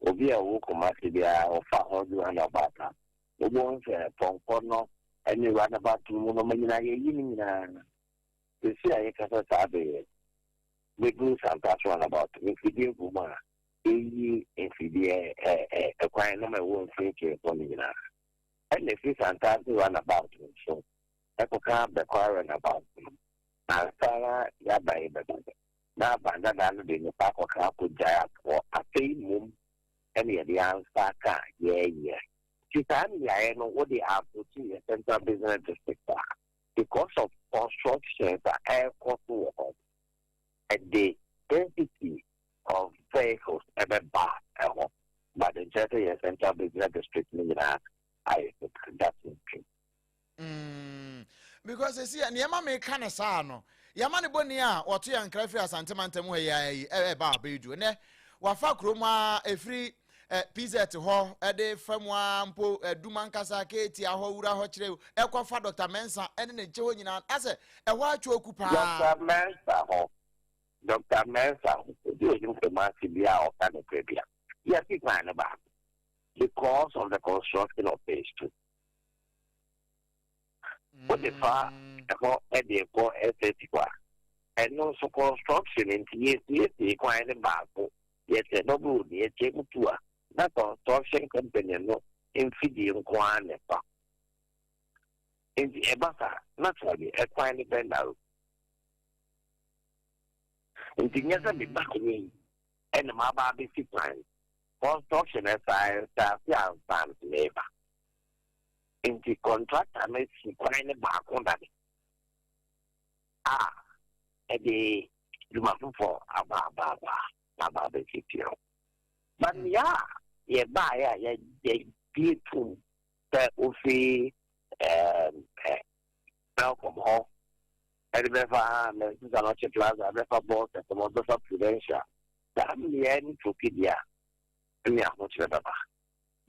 Speaker 7: Obi a wo kuma se bia o fa hodu and about that. We won't say pon and you run about to no manina yin na. You see I can say we do some touch one about if we give woman if we be a quiet number one free for me na. And if you sometimes run about so Eko ka bekwara na about na sara ya bai bedo na banda na no de pa ko ka ko jaya ko afei mum ene de ansa ka ye titan ya no what they have to see Central Business District because of construction that air cost and the density of vehicles ever bar but the Central Business District I that's true.
Speaker 1: Because you see, Niama me kind sa no. Yamani boni a oto ya nkrafi asantemantam ho ya ba bedu ne wafa kroma efri PZ ho de famwa mpo dumankasa keti aho wura ho kire ekofa Dr. Mensa ene ne je ho nyina ase eho atwa okupa
Speaker 7: Dr. Mensa do you think the bia o ka ne prebia yes it man about because of the construction of phase 2. What the far at the airport and also construction in the quite a barco, yet a noble near Chemutua, not construction company, no infidium quan. In the Ebasa, naturally, a quite a bender. In the Yasa be back in and the Mababi plan. Construction as I have labor. In the contract, I made some kind of back on that. A day you must for about the city. But yeah, buy a people that will see Malcolm Hall. I remember Mrs. Plaza, I remember both at the Mother Prudential. That I'm the end to Kidia. And yeah, much better.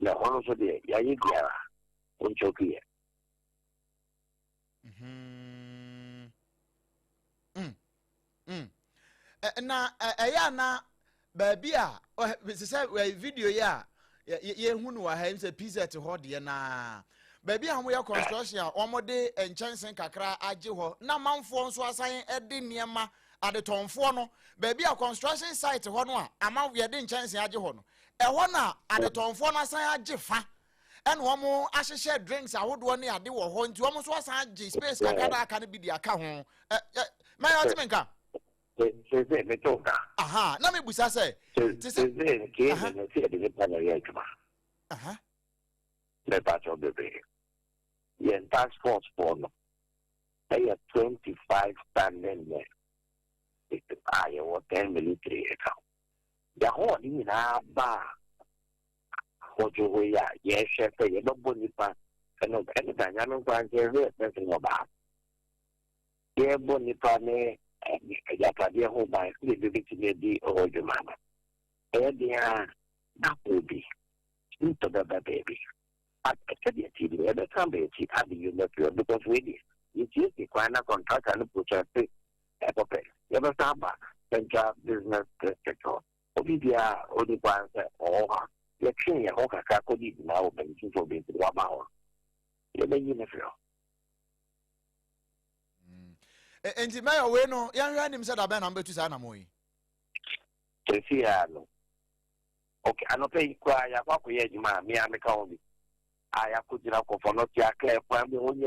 Speaker 7: The honors of the Yayiara. Unchokia.
Speaker 1: Na aya na baby a say video ya ye hunu wa ha say PZ ho de na baby a mo ya construction a omode enchansen kakra age ho na manfo nso asan e de niema adetonfo no baby a construction site ho no a ama ye de enchansen age ho no e ho na adetonfo no asan age fa and womo ahye drinks ahodo ne ade wo ho nti womo so asan age space kakada aka ne bi di aka ho my ultimate
Speaker 7: Say me toka.
Speaker 1: Aha, na me busa say.
Speaker 7: Say ke na se de pa na ya kama.
Speaker 1: Aha.
Speaker 7: Le pa cho bebe. Yen tax force for no. They are 25 standing there. It I was 10 military account. The whole ni na ba. Hojo ho ya, ye shefe ye no boni pa. Kano ene da nya no kwa je re pe no ba. Ye boni pa ne ya padi ho ba ni de di ojo mama e dia na baby into the baby at the TV at the time be at the university because we it's the final contract and project a pay. You ever saba central business district Obibia Odipan or you're training a hawker kakodi now when you for being to 1 hour. You may you never.
Speaker 1: And the mayor, we know, young random said about number 2 Sanamoy.
Speaker 7: Okay, I don't pay cry. I walk with you, man. Me, I'm a county. I could not go for not your clear family.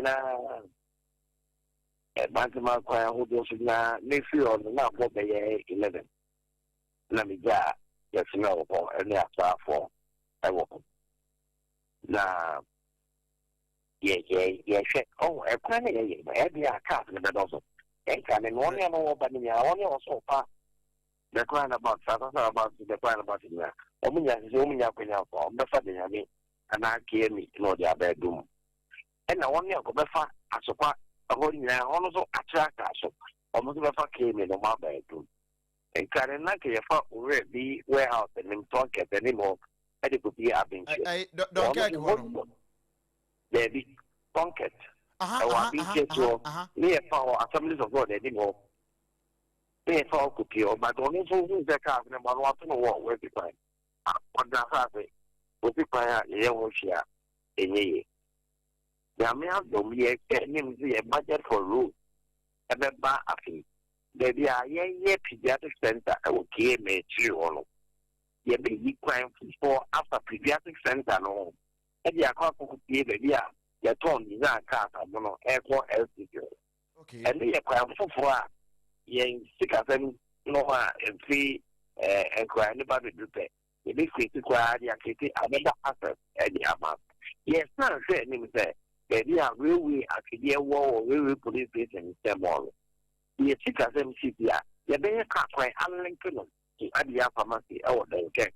Speaker 7: At Bantamar Choir, who goes in a nephew on the map of the 11. Let me get yes, no, or any after 4. I walk. Now, yeah, oh, a planning, every account in the dozen. And can in 1 year but in your only also far. The crying about about the crying about it. Omnia for the father, I mean, and I came me to their bedroom. And I want you to be far as a part of holding their also attract us. Almost never came in my bedroom. And carrying like a far already warehouse and in pocket anymore. And it could be having don't get there be pocket. Near power assemblies of God anymore. They talk to kill, but only so who's the car and about what to know what will be fine. On the happy, will be fine, Yehoshia, in ye. The man don't be a budget for room. A member of it. There be a pediatric center, I will KYEAME 2. Ye be crime for after pediatric center, no. And the account could be the year, your tone is not car, I don't know, airport LCQ. Okay. And the crime for. Yen sick as any no and free and cry about the dupe. The big critical idea, Kitty, another asset at the amount. Yes, not say, name say, maybe a real way at the war, we will police station tomorrow. Ye sick as any CPR, the bear can't cry unlinking to add the pharmacy or the care.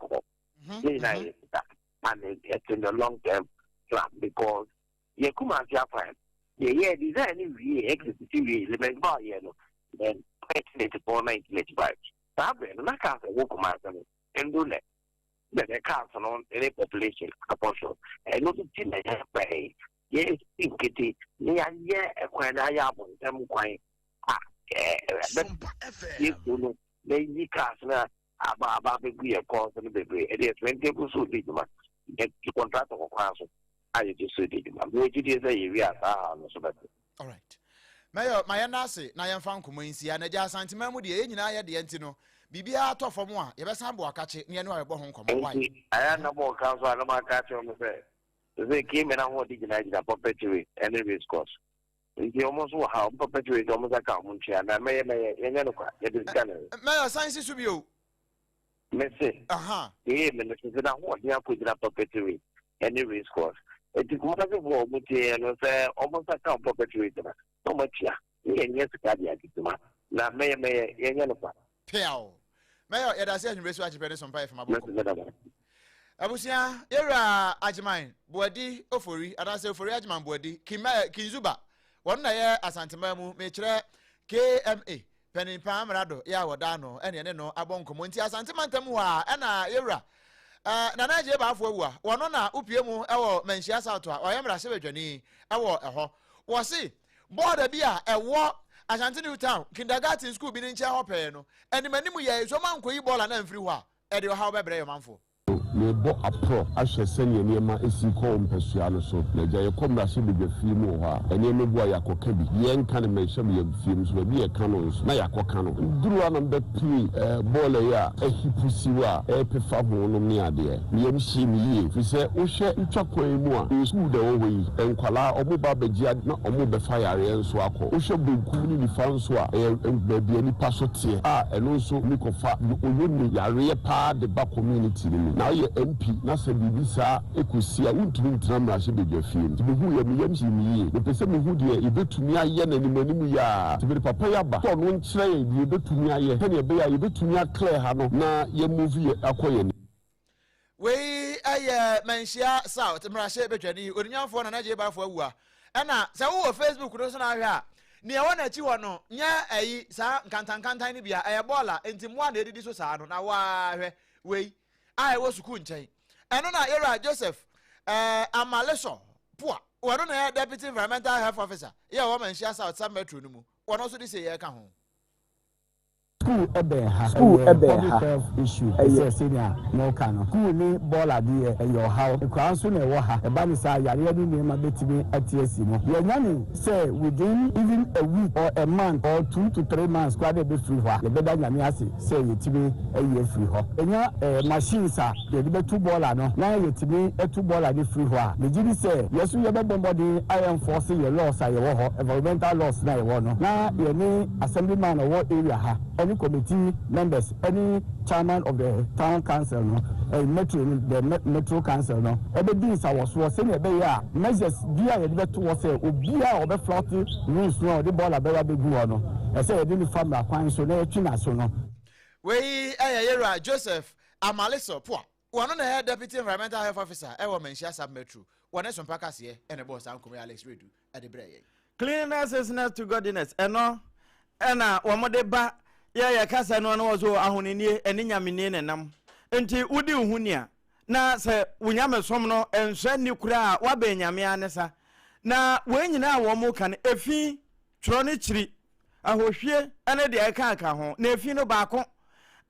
Speaker 7: And it's in the long term plan because ye come out Japan. Ye design executive element bar yellow. Then 1984, 1985. Sabin, and I can't walk on my and do that. But I can't on any population, apostle. And not to see that pay. Yes, think it, near when I am on them quite. Yes, you know, they cast now about the beer course and the baby. It is 20 people so big. Get the contract of a council. I just said it. I'm going to say, we are all
Speaker 1: right. Mayo mayanase na yemfa nkomo nsi ya na ja santima mu de enyina ya de enti no bibia atofo mu a ye besan bo akache ne enu abebo ho nkomo why
Speaker 7: aya na bo council na ma akache o me say KYEAME na ho di gina perpetuate and risk cost nti almost how perpetuate almost aka mu ntia na me ye no kwa ye discan
Speaker 1: mayo science su bi o
Speaker 7: me say KYEAME na se na ho di akogina perpetuate and risk cost eti kuma se bo mu tie no say almost aka perpetuate na so much ya yes cardiac ma na me yenye no pa
Speaker 1: peo mayo ya da se anwure so achepede SOMPA FM aboko abusia yera ajiman boadi ofori adase ofori ajiman boadi kinzuba won na ye asantema mu me kire KMA penimpa amrado ya woda no ene no abonkomo nti asantema ntam a na yera na na je ba afo awu a wono na upie mu ewo manhia south a oyemra se bedwani ewo eho wo se border bia ewo Ashanti New Town kindergarten school bi nche hope no enimanimu ye so man koyi bola na mfiri ho a e de how bebre yo manfo
Speaker 8: me bo apro ahye sene niema esi ko mpasua no so na gya ye komra se be fiimu ho a ene me bo yakoka bi ye nka ne me hyem ye fiimu so bi ye ka no so na yakoka no nduru anam be pli bola ya ehipusiwa epefa ho no mi ade ye mhyi mi ye fi se wo hwe ntwakwan mu a school de wo yi enkwala omo ba begia na omo be fa yare enso akọ wo hwe benku ni nifa nso a be bi ani paso tie a eno nso mi kofa oyoni yare pa de ba community ni na MP na se bibisa ekosia untumi ntramra hye bedwafiem tibehu ye meyam hye miye mepese mehu de ebetumi aye na nimanimu ya tibere papa ya ba to no nkyere ye ebetumi aye tane ebe ya ebetumi akle ha no na ye movie akoye
Speaker 1: we aye manhia south mrahye bedwani oninyamfo na naje ba afo awua na se wo Facebook no so na ahwe a ne wona achi wo no nya ayi sa nkantankantan ni bia aye bola enti mo na edidi so sa no na wa ahwe we I was school nchen eno na era Joseph amaleso poa one on deputy environmental health officer. Yeah, woman she has out some metro no. One also this year can home.
Speaker 9: School public health issue senior no can school ni ball idea your house the crown soon e ha e ba ni sa yare ni nema betimi ats no ye nyame say within even a week or a month or 2 to 3 months kwa dey be free ho ye beda nyame ase say yetimi e free ho enya machines a ye be two baller no na yetimi two baller dey free ho a me gidi say yesu ye be body I enforce your laws a ye wo ho environmental laws na ye wo no na ye ni assemblyman or area ha any committee members, any chairman of the town council, no, the metro council, no, everything is our source. Any measures, dear, to was a beer or the floating rules, no, the ball, a very big one. I say, I didn't find my coin, so no, China, so no.
Speaker 1: We, Joseph, Amaliso, poor. One on the head deputy environmental health officer, I will mention some metro. One is from Pacas here, and a boss, Uncle Alex Redu at the Bray.
Speaker 5: Cleanliness is not to godliness, and no, and one more day ya kasa no no zo ahonini eni nyamene nenam enti wudi uhunia na se wunyame som no enhwe ni kura wa ba nyame anesa na wenyina wo mu kan efi tro ne chiri ahohwie ene de aka ho na efi no baako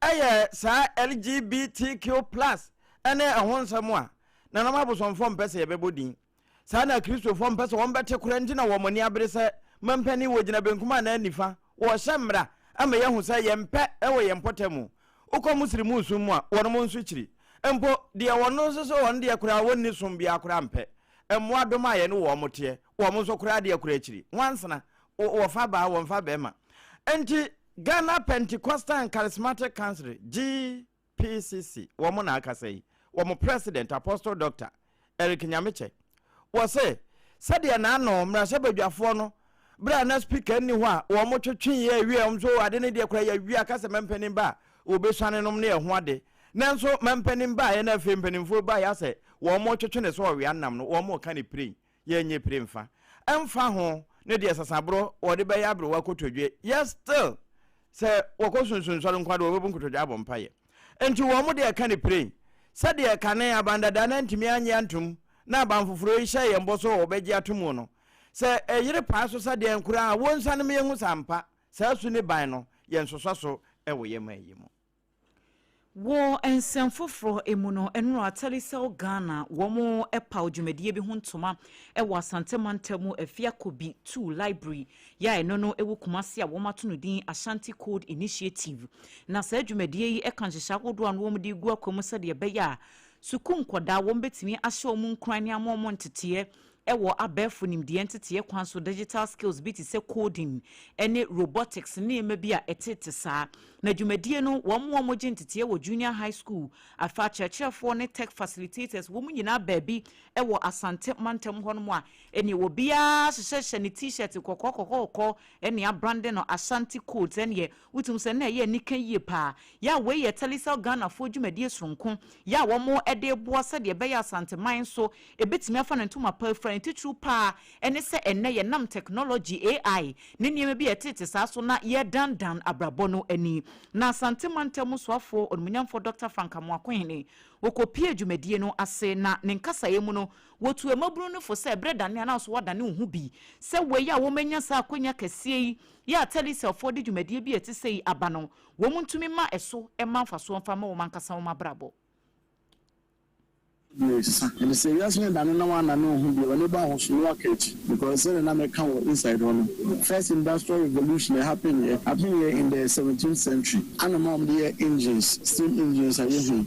Speaker 5: eye sa LGBTQ+ ene ahonsam a na no mabosomfo mpese ye bebodin sa na kristofo mpese wo mbete kura ntina wo moni abere se mampani wo gina benkuma na nifa wo hyemra ama yehu sa yempe ewo yempotemu uko muslimu sumu a wono mo nsu chiri empo de wono nso so won de akura wonni sum bia akura mpe emo adoma ye ne wo mote wo mo nso kura de akura chiri wansana wo fa ba wo fa be ma enti Ghana Pentecostal and Charismatic Council GPCC wo mo na akasa yi wo mo president apostle Dr. Eric Nyameche wo say sade na no mrasha badwafo no bra na speaker ni ho a wo mo twetwe ye awie so ade ne de kora ya awie akasa mempanim ba obeswane nom ne ho ade nanso mempanim ba ye na fe mpanimfo ba ya se wo mo twetwe ne so we anam no wo mo ka ne pray ye nye pray mfa emfa ho ne de sasabro wo de ba ya bro wa kotodwe yes still se wo ko sunsun so nkwado wo bunkotodwe abompa ye enti wo mo de ka ne pray se de ka ne abandada na ntimi anye antum na abanfoforo yi hye ye mboso wo beji atomu no se yire pa so sa de nkura wonsa ne me hu sampa sa su ne ban no ye nsoso ewo ye mayimo
Speaker 6: wo ensemfoforo emuno enro atalisel Ghana wo mo epa odwumadie bi ho ntoma ewo asante mantemu afiakobi 2 library ya eno no ewo kumase a wo mato no din Ashanti Code Initiative na sa adwumadie yi ekanhyehya godo an wo mo di gu akomu se de be ya suku nkoda wo mbetimi ahye omu nkran ne amommo ntete ewo abefo nimde entity kwan so digital skills biti se coding ene robotics ne mabia etete saa na dwumadie no wo mo entity wo junior high school afa churchfo ne tech facilitators wo nyina baabi ewo asante mantem ho no a ene wo bia hyehyehye ne t-shirt kokokokoko ene brand no Ashanti Code ene wutum se na ye nika yie pa ya we ye telisel Ghana fo dwumadie sonko ya wo mo ede boa se de be ya asante man so ebetimi afa ne ntoma pa teacher pa ene se ene ye nam technology AI ne niam bi etete sa so na ye dandan abrabono ani na asante mantem soafo onmunyamfo Dr. Franka Mwakwene wokopie dwumadie no ase na ne nkasa ye mu no wotu emabru no fo se breda ne na so wadane hu bi se we ya wo manya sa akonya kasie yi ya telisel fo de dwumadie bi etese yi abano wo muntumi ma eso e manfa so mfa ma wo mankasa wo mabrabo.
Speaker 10: Yes, and the serious man that no one know who be when about who work it because the American inside one. First industrial revolution happened here in the 17th century. And among the engines, steam engines are using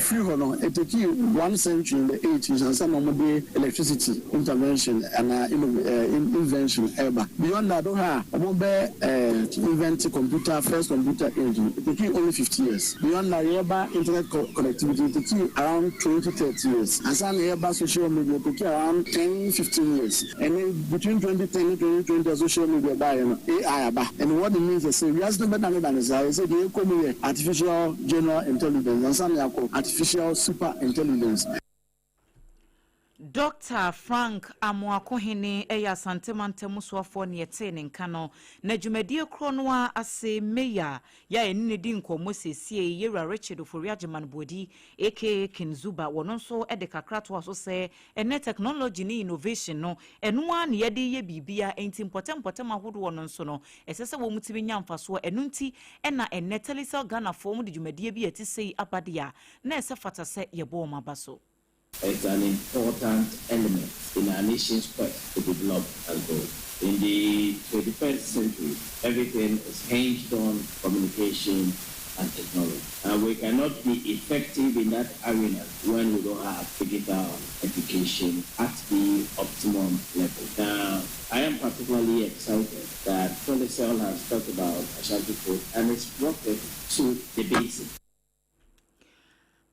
Speaker 10: free hold it took 1 century in the 80s and some of the electricity intervention and invention ever. Beyond that, don't have invent computer, first computer engine. It took only 50 years. Beyond that, internet connectivity, it took around 20-30 years. And some about social media took around 10-15 years. And then between 2010 and 2020, social media by AI. And what it means is we have to better than this. I said they call me artificial general intelligence and some are called artificial super intelligence.
Speaker 6: Dr. Frank Amoakohene eya santemantemu soafo ne yete ne nka no na dwumadie kro no a ase meya ya enine di nkomo sesie Yewura Richard Oforiageman Bodi aka Kinzuba wono nso ede kakrato aso se ene technology ni innovation no eno a ne yede ye bibia enti mpotem ahodo wono nso no esese wo mutibi nyamfaso eno nti ena ene telecell Ghana form de dwumadie bi etise abadia na ese fata se yebo mabaso.
Speaker 11: It's an important element in our nation's quest to develop and grow. In the 21st century, everything is hinged on communication and technology. And we cannot be effective in that arena when we don't have digital education at the optimum level. Now, I am particularly excited that Telecell has talked about Ashanti food and it's brought it to the basics.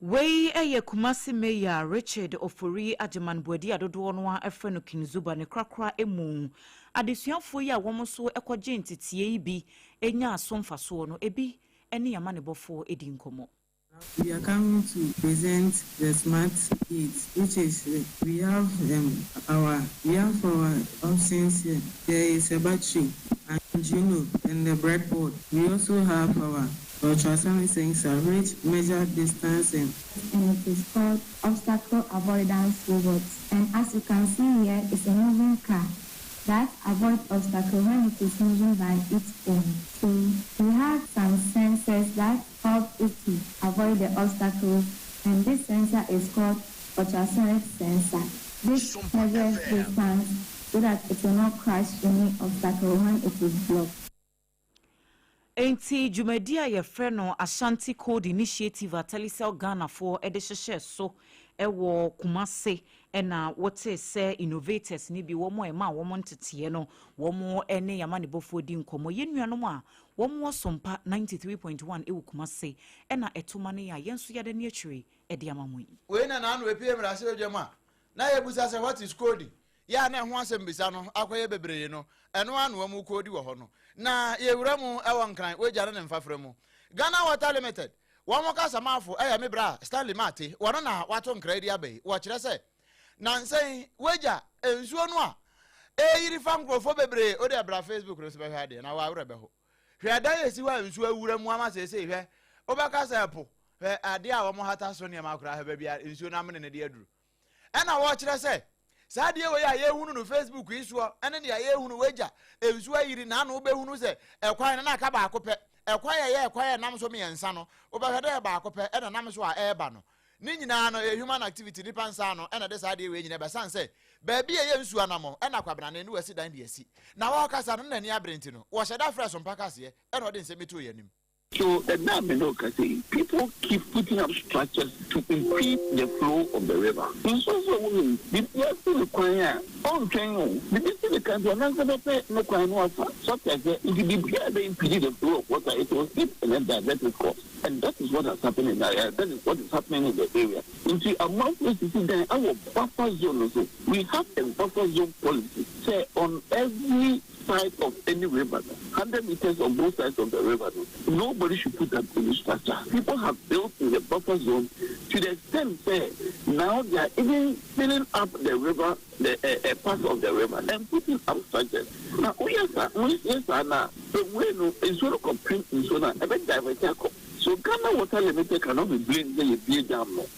Speaker 6: Wei eye Kumasi Mayor Richard Oforiageman Bodi adodo no a efre no Kinzuba ne krakra emu adesuafo yi a wo so ekogye ntitie bi enya asomfaso no ebi ene yama ne bofo edi nkomo.
Speaker 12: We are coming to present the smart kids, which is we have our options here. There is a battery and the breadboard. We also have our ultrasound sensor which measure distance and
Speaker 13: it is called obstacle avoidance robot. And as you can see here, it's a moving car that avoids obstacle when it is moving by its own. So we have some sensors that help it to avoid the obstacle, and this sensor is called ultrasonic sensor. This measures distance so that it will not crash any obstacle when it is blocked.
Speaker 6: Enti Jumedia ye freno Ashanti Code Initiative at Telecell Ghana for edesheshe so ewo Kumase ena wote se innovators ni bi womo ema womo ntete no womo ene yama ne bofo di nkomo yenuanom a womo SOMPA 93.1 ewo Kumase ena etoma ne ya yenso yade ne atwire ede amamu
Speaker 1: we na na anu epie mra se odwema na yebusa se what is coding ya na ho asem bisa no akoye bebree no eno anu amu kodi wo ho no na yewura mu ewo nkran we jare ne mfafra mu Ghana Water Limited womo ka samafo eya me bra Stanley Mate wono na wato nkran di abai wo kire se na nsen weja ensuo no a yiri fa nkrofo bebree o de bra Facebook no se be hade na wa awre be ho hwe da yesi wa ensuo awura mu ama se hwe obaka se po hwe ade a womo hata so ne makura ha ba bia ensuo na amene ne de aduru ena wo kire se saade we ya yehunu no Facebook isuo ene ne ya yehunu weja ensuo ayiri na na obehunu se ekwan na aka ba akope ekwan nam so me yensa no obehede ba akope ena nam so a eba no ni nyina no human activity dipansa no ena de saade we nyina be sanse ba bia ye ensuo anamo ena kwabena ne wasi dan de asi na wo kasa no na ni abrenti no wo sheda fresh mpakase ena ode nse meto yanim.
Speaker 14: So people keep putting up structures to impede the flow of the river. So people require all training. The country no such as it impede the flow of water. It was hit and then diverted course. And that is what has happened in that area. That is what is happening in the area. Into among places in our buffer zone also, we have a buffer zone policy. Say on every side of any river, 100 meters on both sides of the river, nobody should put up any structure. People have built in the buffer zone to the extent that now they are even filling up the river, a part of the river, and putting up structures. Now, the way is sort of complete in zona, a bit diverted. So Ghana Water Limited cannot be blamed when you be down low.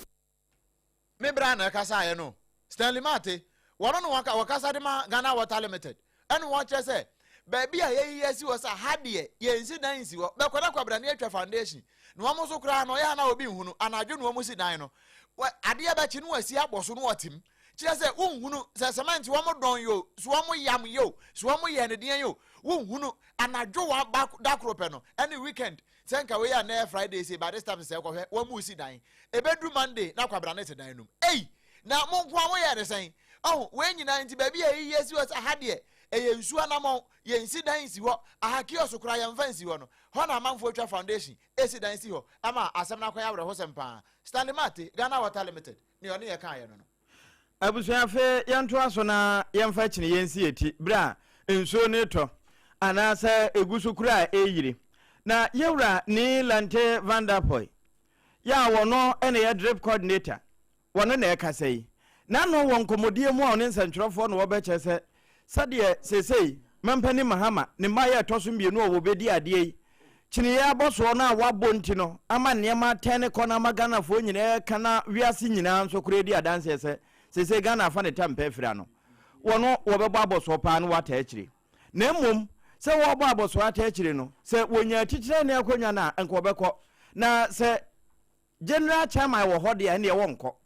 Speaker 1: Me brana kasa no. Stanley Mate, wono wakasa de ma Ghana Water Limited. And what you say? Baby, yes, was a hadier, yensi dansi, but kwabra na foundation. No amo so kra no ya na obi hunu, anadwo no amo si dan no. Ade ba chi no asi aboso no otim. Kire se unhunu, se cement wo mo don yo, so wo yam yo, so wo ye ne den yo. Unhunu anadwo wa dakrope no. Any weekend, senka we ya na Friday say by this time say ko hwe wo mu si dan. Ebedu Monday na kwabra na te dan no. Ei, na mo nko wo ye de sen. Oh, when you na nti baby yes was a hadier. Ensu anamo yensi dan si ho ahaki osokura yemfansi ho no ho na amanfo atwa foundation esi dan si ho ama asem na kwaya wre ho sempa Stanley Mate Ghana Water Limited ne one ye kan ye no
Speaker 5: abusua fe yanto aso na yemfa kine yensi eti bra ensu ne to anasa egusukura eyire na yewura ni Lante Vanderpoy ya wono ene ye drip coordinator wono na ekasai na no won komodie mu a ne nsantwerefo no wobeche se sade sesei mampani mahama ne maye toso mienu o wobedi ade yi chini ya boso na wabo nti no ama niema tene kona magana fo nyine kana wiase nyina nso kuredi adanse se sesei Ghana fa ne tampa afira no wono wobebo aboso pa no wata akire na mmom se wobo aboso ata akire no se wonya tikire ne akonya na enko obekọ na se general chairman wo hode ya ne wonko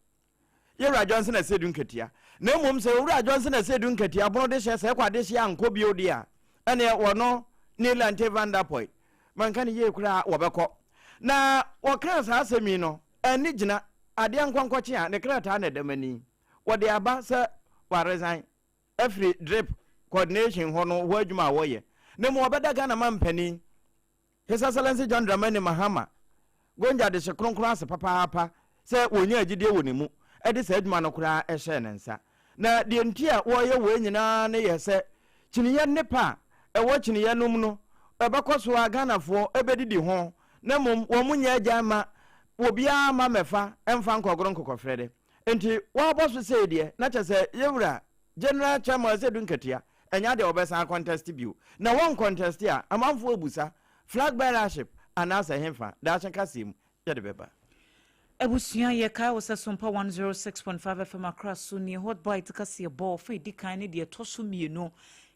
Speaker 5: Yewra Johnson na sedu nketia na mmom se Yewra Johnson na sedu nketia bono de hye se kwa de hye anko bio dia ene wono ni Lante Vanderpoint mankani ye kura wobekọ na wokra sa asemi no eni gina ade ankwankwache a ne krata na demani wode aba se wa resign every drip coordination hono wo adwuma wo ye ne mo obeda Ghana mampani His Excellency John Dramani Mahama gonja de hye ase papa se wonya agide wo ne mu edi se adwuma no kura ehye ne nsa na de ntia wo ye wo nyina ne ye se chiniye nepa wo chiniye num no ebekọso Ghana fo ebedidi ho na mom wo munya agya ma obia ma mefa emfa nkogoro nkokofrede enti wo boso se de na chese Yewra general chairman se dunketia enya de obesa contest bio na won contest a amanfo ebusa flag bearership anasa hemfa da chenkasim ye de beba
Speaker 6: Ebusia ye kai was SOMPA 106.5 FM across Sunni hot bite kasi ball fe di kan ne de toso mienu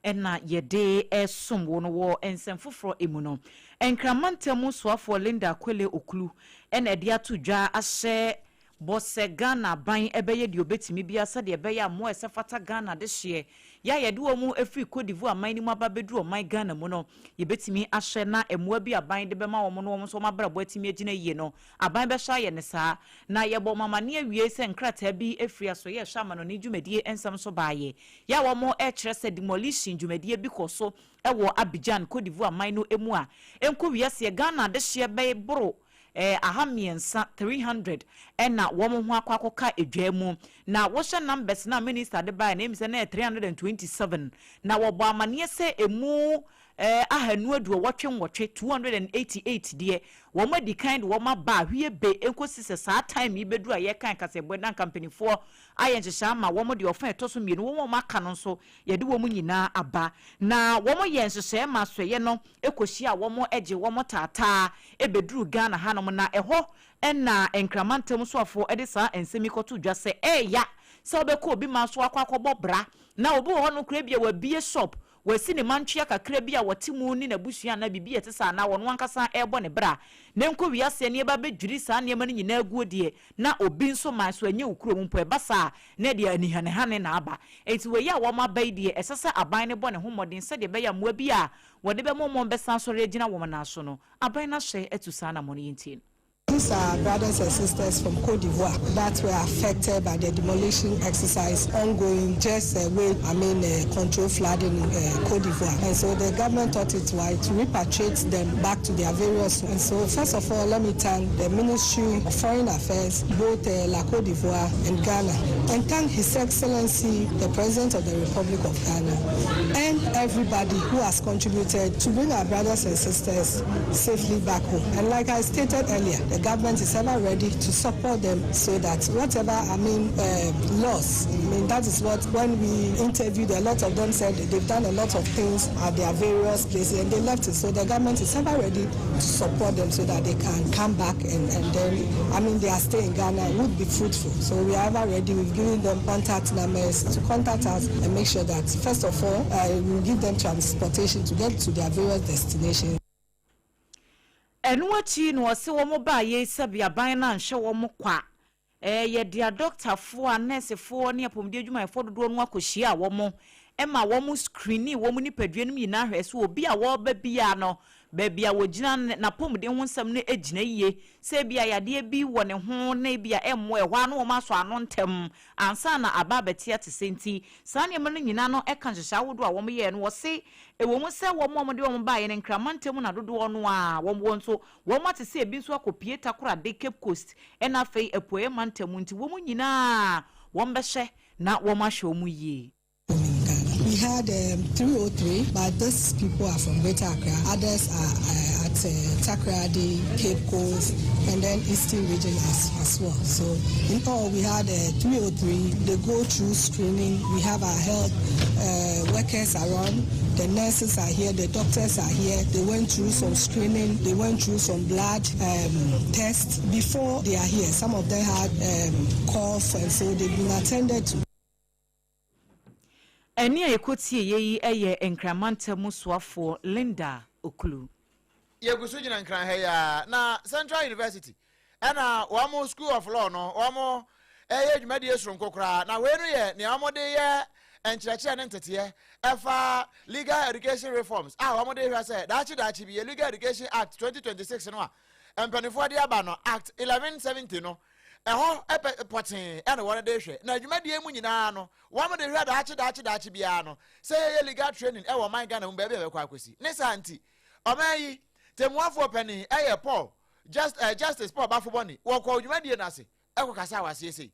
Speaker 6: ena ye de esom wo no wo ensem foforo emu no enkramantemu soafo Linda Kwele Okulu ena de atodwa ahye Bose Ghana ban ebeye di obetimi bia sade ebeye amo esefata Ghana de hye ya ye de omu efri Cote d'Ivoire man ni mababedu o man Ghana mu no ye betimi ahye na emua bi aban de bema wo no so mabrabo atimi agina yie no aban be hya ye ne saa na ye bo mama ne awie se nkrata bi efri aso ye hya ma no ne dwumadie ensam so baaye ya wo mo e kire se demolition dwumadie bi koso ewo Abidjan Cote d'Ivoire man no emu a enko wiase Ghana de hye be boro ahamiensa 300 ena womo ho akwakoka edwamu na wo hye numbers na minister de buy name se na 327 na wo bo amane se emu ahanu aduo wotwe 288 de wo ma di kind wo ma ba hwie be enkosi se saa time ibedu a ye kan kase bodan company for ayen hyehyɛ ma wo mo de ofa etoso mienu wo mo maka no so ye de wo mo nyina aba na wo mo ye hyehyɛ ma soye no ekohyi a wo mo eje wo mo tata ebeduru Ghana hanom na eho na enkramantem so afo ede saa ensemi koto dwa se ya se obekọ obi ma so akwa bra na obi ho no kra bia wa bie shop wasi ne mantwea kakra bia wotimu ni na busua na bibi etesa na wono ankasa ebo ne bra na enko wiase ne eba bedwiri saa ne ma ne nyina aguo de na obi nso man so anya ukuro mu mpo ebasa na de anihane hane na aba enti we ya wo ma bai de esesa aban ne bo ne homoden se de be ya moa bi a wode be momon besa so regina wo na so no aban na hye etusa na mo ne yintin.
Speaker 15: These are brothers and sisters from Cote d'Ivoire that were affected by the demolition exercise ongoing just control flooding in Cote d'Ivoire. And so the government thought it wise to repatriate them back to their various. And so first of all, let me thank the Ministry of Foreign Affairs, both La Cote d'Ivoire and Ghana, and thank His Excellency, the President of the Republic of Ghana, and everybody who has contributed to bring our brothers and sisters safely back home. And like I stated earlier, the government is ever ready to support them so that whatever loss, that is what when we interviewed, a lot of them said they've done a lot of things at their various places and they left it. So the government is ever ready to support them so that they can come back and then their stay in Ghana would be fruitful. So we are ever ready. We've given them contact numbers to contact us and make sure that first of all we'll give them transportation to get to their various destinations.
Speaker 6: Enuachi no se wo mo ba ye sabia ban na nhye wo mo kwa ye dia doctor fo a nurse fo ne apomde adwuma fo dodo no akohia wo mo ema wo mo screening wo mo nipadua no nyina hwese obi a wo ba bia no ba bia wo gina na pomde ho nsam ne agina yie se bia yade bi wo ne ho na bia emmo e hwa no wo maso ano ntem ansa na aba betia te senti saa ne no nyina no e kan hyehya wodo a wo mo ye no wo se e wo mo se wo mo de wo mo ba ye ne nkramantem na dodo no a wo mo nso wo mo te se bi nso akopie takora de Cape Coast e na fei epoe mantem nti wo mo nyina wo mbehye na wo ma hwe mu yie.
Speaker 15: We had 303, but these people are from Greater Accra. Others are at Takoradi, Cape Coast, and then Eastern region as well. So in all, we had 303. They go through screening. We have our health workers around. The nurses are here. The doctors are here. They went through some screening. They went through some blood tests before they are here. Some of them had cough, and so they've been attended to.
Speaker 6: Eni ekotie yeyi eye enkramante musuafo Linda Okulu.
Speaker 1: Yegusu jina nkran heya na Central University. Ena wamo School of Law no wamo eye dwumadi esuro nkokra na wenu ye ne amode ye enkyerɛkyerɛ ne ntete efa legal education reforms wamo de hwa se dachi bi Legal Education Act 2026 no a empanifo de aba no Act 1170 no eho potin ene wona de hwe na dwumadi emu nyina no wamo de hwa dachi bia no say ye legal training e wo man Ghana mu be kwa akosi ne santi omayi temuafo pani eye Paul Justice Paul Bafoboni wo kwa dwumadi na se e ko kasa wase sei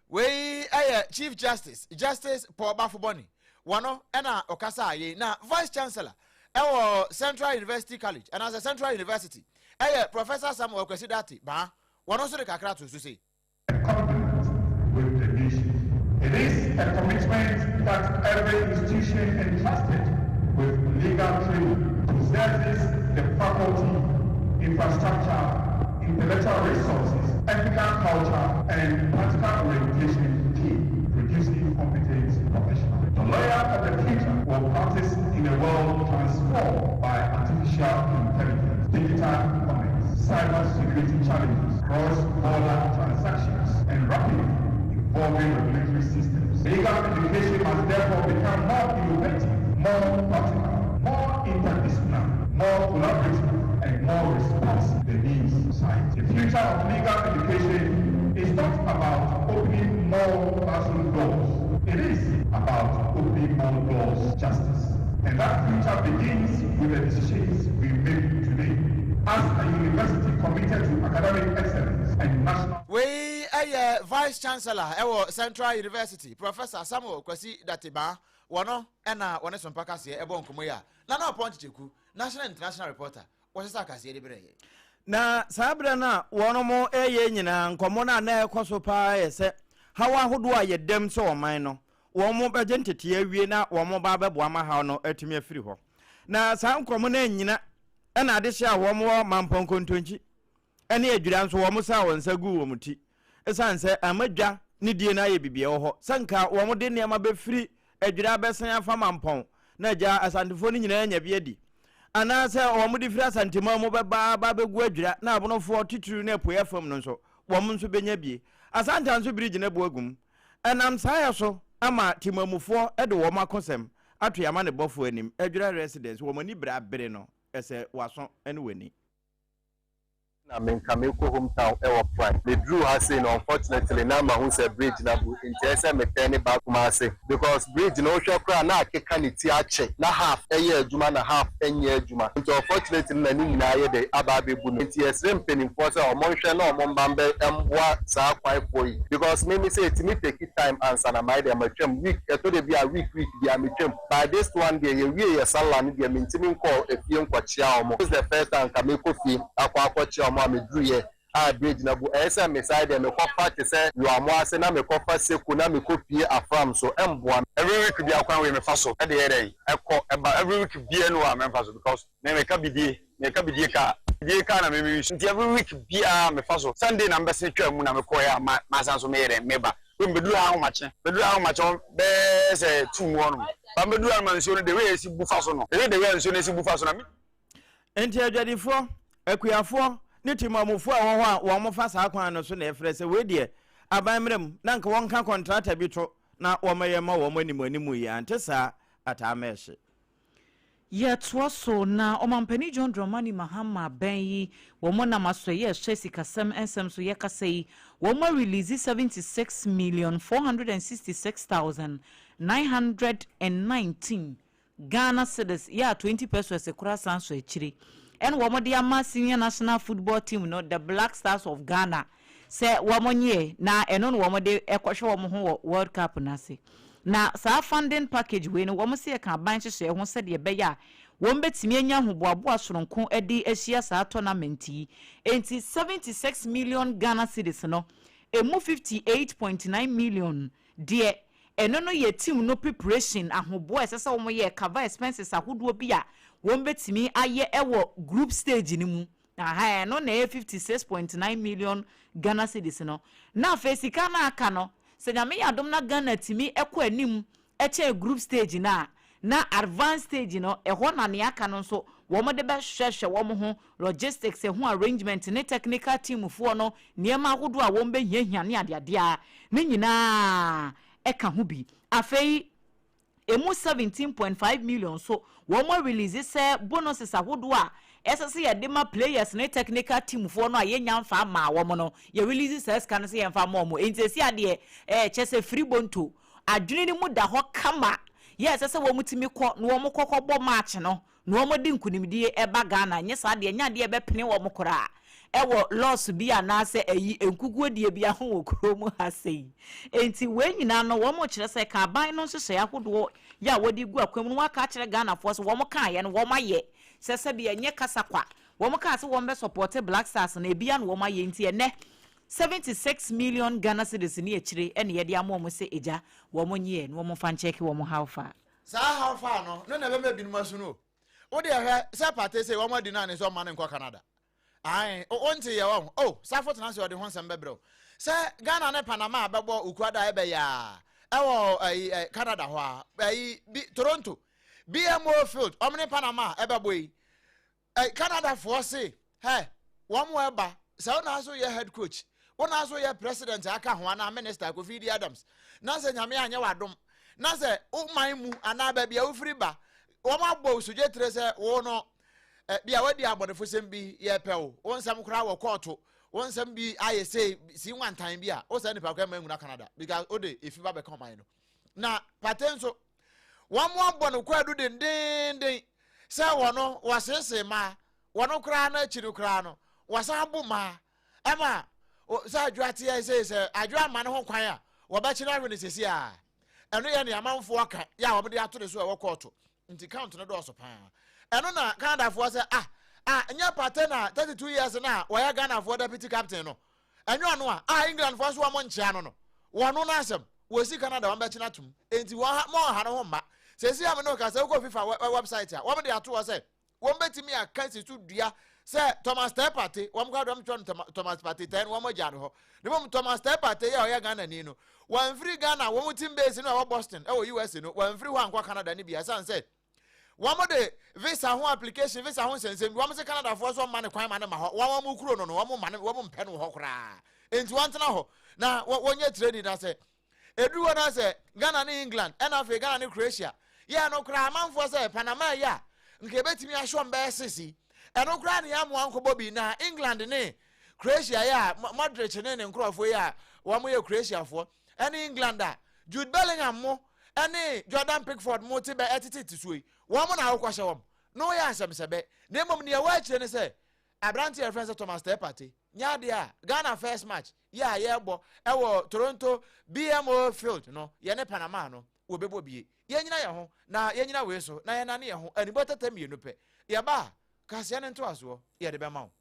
Speaker 1: we Chief Justice Paul Bafoboni wano ena okasa ye na Vice Chancellor ewo Central University College and as a Central University Professor Samuel Kwesidati ba wano so de kakra to say
Speaker 16: with the nation. It is a commitment that every institution entrusted with legal training possesses the faculty, infrastructure, intellectual resources, ethical culture, and practical orientation to producing competent professionals. The lawyer of the future will practice in a world transformed by artificial intelligence, digital commerce, cyber security challenges, cross-border transactions, and rapidly evolving regulatory systems. Legal education must therefore become more innovative, more practical, more interdisciplinary, more collaborative, and more responsive to the needs of society. The future of legal education is not about opening more classroom doors. It is about opening more doors of justice. And that future begins with the decisions we make today. As a university committed to academic excellence and national...
Speaker 1: We Vice Chancellor ewo Central University, Professor Samuel Kwesidati wano ena wane sompaka se ebo nkomo ya na na point cheku national international reporter wosesa kase de breye
Speaker 5: na sabra na wono mo nyina nkomo na ekoso pa ese hawa hodo a yedem so oman no wo mo beje ntete awie na wo mo ba bebo ama ha no atumi afiri ho na sa nkomo na nyina ena ade hye a wo mo mamponkontonchi ene adwira nso wo mo sa wonsa gu wo muti esanse amadwa ne die na ye bibie wo ho sanka wo mo de ne ma be firi adwira besan afa mampon na ja asantefo ni nyina nya bia di anase wo mo di firi asantema mo be ba begu adwira na abonofo tituru na epoya fam no nso wo mo nso benya bie asanta nso bridge na bo agum enam saya so ama timamufo de wo makosem ato yama ne bofo anim adwira residence wo mani bra bere no ese waso ene wani
Speaker 2: na menkameko hometown ewo prime the drew has say no unfortunately na ma hu say bridge na bu intese metene back ma say because bridge no hwe kra na akeka ne ti ache na half eye adwuma na half enye adwuma so unfortunately na ni nyina ye de ababe bu no ti esrem penin for say o mo hwe na o mo mbambe emboa sa kwai boy because me say it me take time answer na my dem atwam week eto de bia week bia me twam by this one day ye wie ye sala ne de mentimi call efie nkwachia o mo is the first time kameko fi akwa me drew ye bridge na bu esa me side me kofa te say you are more say na me kofa seku na me kopie afram so emboa every week bi akwan we me fa so e de ye ekọ eba every week bi enu a me fa so because me ka bidie ka na me nti every week bi a me fa so Sunday na mbe se twa mu na me ko ya ma san so me yere meba we bedu ha mache be se 2 mu onu ba bedu ha man so de we esi bu fa so no de we nso na esi bu fa so na me
Speaker 5: enti adwadifo akuafo ne timamufo a wo ho a wo mo fa sa kwan no so na efre se we de aban mrem na nka won ka contractor bi to na wo maye ma wo manimu yi ante sa atamehye
Speaker 6: Yet so na Omampeni John Dramani Mahama Benyi, woman Namasoye, Chesi Kasem, and some Suyaka say, woman releases 76,466,919 Ghana cedis, 20 pesos a croissant so chiri. And woman the senior national football team, not the Black Stars of Ghana. Say woman ye, na enon woman de Equasho World Cup nasi. Na sa funding package we no wo se ka ban hye ho se de be ya wo mbetimi anya hoboabo asoronko edi ahia sa tournament yi enti 76 million Ghana cedis no emu 58.9 million de eno no ye team no preparation ahobo esese wo ye cover expenses ahodo bi a wo mbetimi aye ewo group stage ni mu aha no na 56.9 million Ghana cedis no na fesika na aka no se nyame yadom na Ghana timi ekọ anim eche group stage na advanced stage no eho na ne aka no so wo mo de be hwehwe wo mo ho logistics ho arrangement ne technical team fo no niema ahodo a wo be hiahia ne ade a ne nyina eka ho bi afei emu 17.5 million so wo mo release se bonuses ahodo a SSC ya dema players ne technical team for no ayenya mfa ma wo mo no ye release ses kan se ye mfa ma mo entesi ade chese free bonto adwene ni mu da ho kama ye SSC wo mutimi kọ no wo mo kokọbọ match no wo mo di nkunimdie eba Ghana nye sa ade nya de be pene wo mo kora ewo loss bi anase ayi enkuguo die bi aho wo kromu hasei enti we nyina no wo mo kire se ka ban no hyehyɛ ahodo ya wodi gu akwam no waka kire Ghana force wo mo kan ye no wo maye sese bi enye kasakwa wo mo ka se wo mbe support Black Stars na ebia no wo maye enti ene 76 million Ghana cedis ni ekire ene ye de amo mo se eja wo mo nyie no wo mo fan check wo mo how far
Speaker 1: sa how far no na be me binuma so no wo de hwe se party say wo mo di na ne so man nko Canada ai onti ye wo safo tena se ode ho nsem bebro se Ghana ne Panama abebo ukuada ebe ya ewo Canada ho a Toronto BMO field omni Panama ebebo yi Canada for say hey one more eba se una aso ye head coach una aso ye president aka ho na minister Kofi Adams na se nyame anye wadom na se uman mu ana ba bia ofiri ba wo mabọ suje tre se wo no bia wadi abonefo sem bi ye pewo wonsam kra wo court wonsam bi aye say si wantan bi a o se nipa kwa mangu na Canada because ode efi ba be come no na patenso wo mo abọ no kwa du den se wo no wasese ma wo no kra na chiri kra no wasa bu ma ema sa adwate ya se adwa ma ne ho kwan a wo ba chira hwe ne sesi a eno ye ne amanfo aka ya wo de ato de so e wo court nti count no do so pa eno na Canada for say nya partner 32 years na waya Ghana for deputy captain no enyo no England for so mo nchia no wono na asem wo si Canada wo be china tum enti wo ha no ho ma sesi am no ka say go FIFA website a wo de ato wo say wo betimi akansi tu dua say Thomas Tepate wo mo ka do Thomas Partey 10 wo mo ja no ho de mo Thomas Tepate ya oya Ghana ni no wan free Ghana wo mo team base no wo Boston wo US no wan free ho anko Canada ni bia san say wamo de visa ho application visa ho sensem wamo se Canada for so man kwan man ma ho wamo kuro no wamo man wamo mpe no ho kra enti wantena ho na wonye training na se eduwo na se Ghana ni England and Africa Ghana ni Croatia ya no kra manfo se Panama ya nke betimi ahwo mba sisi eno kra ne amo ankobo bi na England ni Croatia ya Modric ne nkrofo ya wamo ye Croatia fo and England Jude Bellingham mo ene Jordan Pickford mo ti be etiti tisuyi woman na akwahye wom no ya asem sebe na mom ne wa akire ne se Abrante your friend Thomas Tepate nya de a Ghana first match ya yebo ewo Toronto BMO field no ye ne Panama no wo bebo bie ye nyina ye ho na ye nyina we so na ye na ne ye ho anibɔ tata mienu pe ye ba ka se ne nto aso ye de be ma wo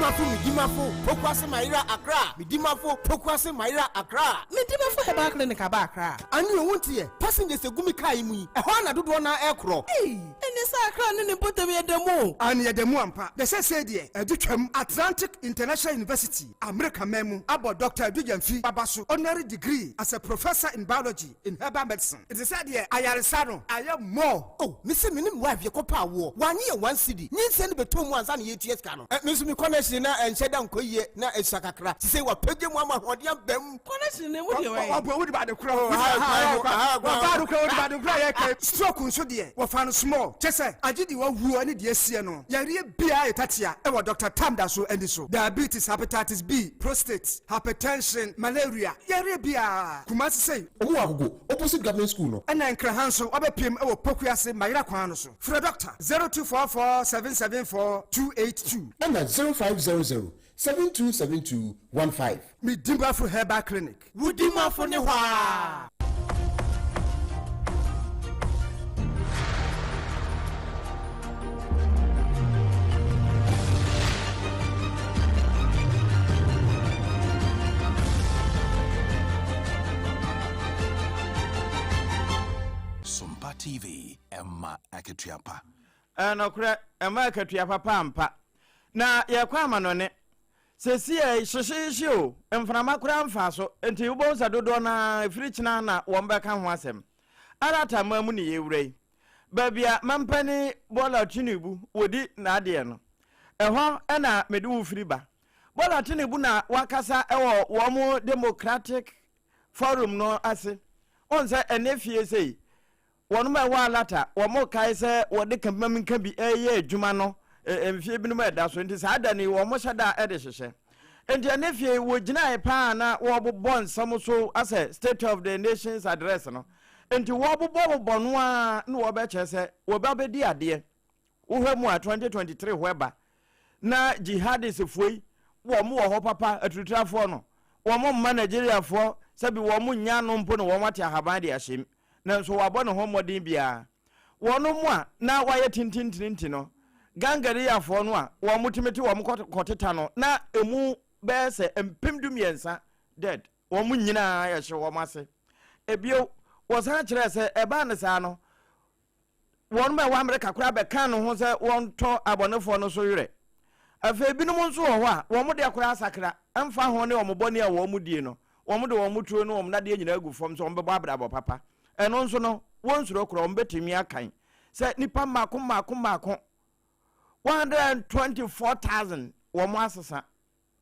Speaker 17: Midimafo, Pokwase Maira Accra. Midimafo, Pokwase Maira Accra. Midimafo heba clinic aba Accra. Anu won't here. Passengers a gumi kai mu. E ho na dodo na aircraft. Hey, ene say Accra ne potem ye demo.
Speaker 18: An ye demo ampa. They say there edutwam Atlantic International University America memu about Dr. Edujamfi Babasu honorary degree as a professor in biology in herbal medicine. It is said here ayaresano I am more.
Speaker 17: Oh, me say me wife ye kopa wo. 1 year 1 cedi. Nyi send betom wan san ye TS ka no. Me so me connection na encheda nkoye na esakakra. Ti say wa page mu ama hodiam bam. Connection ne wo de wa.
Speaker 18: Obo wo de ba de kura. Wa ba de kura wo de ba de kura ye ka stroke nso de. Wa fa no small. Chese agidi wa wu ani de asie no. Yare bia etatia e wa Dr. Tamda so endi so. Diabetes, hepatitis B, prostate, hypertension, malaria. Yare bia. Kumasi say
Speaker 17: omo agogo opposite government school no.
Speaker 18: Ena nkra so obepiem e wo pokuase mayira kwan no so. Free doctor 0244 774 282.
Speaker 17: And 0500 727215.
Speaker 18: Me dimba for herbal clinic.
Speaker 17: Wudima for ne hwa.
Speaker 19: SOMPA TV Emma Akatuapa.
Speaker 5: Okra Emma Akatuapa pampa. Na ye kwa manone. Sesi e hyehyehye o emframa kura mfa so enti ubo sa dodo na efirichina na wombeka ho asem. Arata mamu ne yewure. Babia mampani Bola Tinubu wodi na ade no. Eho na mede wo firiba. Bola Tinubu na wakasa ewo wo Democratic Forum no ase. Onse enefie sei. Wonu ma wa lata wo mo kai se wode kampam kan bi eye adwuma no emfie bi no ma da so nti sa da ni wo mo hyada e de hyehye enti anefie wo gina e pa na wo bobbo nsam so as State of the Nations address no enti wo bobbo no a na wo be chese wo ba be di ade wo hwamu a 2023 hweba na jihadis fuoi wo mo wo papa atutrafo no wo mo ma Nigeria fo sabi wo mo nya no mpo no wo mate ahaban de ahyem na so wabɔ ne ho modin bia wono mu a na waye tintintinti no gangare yafo no a wo mutimeti wo mkoteta no na emu be se empem dumiensa dead wo mu nyina ya hye wo mase ebio wo san kire se eba ne sa no wono ma wa America kura be kan no ho se won to abonefo no so yire afa bi no mo nso ho a wo mu de kura asakra emfa ho ne wo mo bɔne a wo mu die no wo mu de wo mu tuo no wo mu na de nyina agu fam so wo be bɔ abrabɔ papa eno nso no wonsuro kro mbetimi akan se nipa mako 124,000 wo mo asesa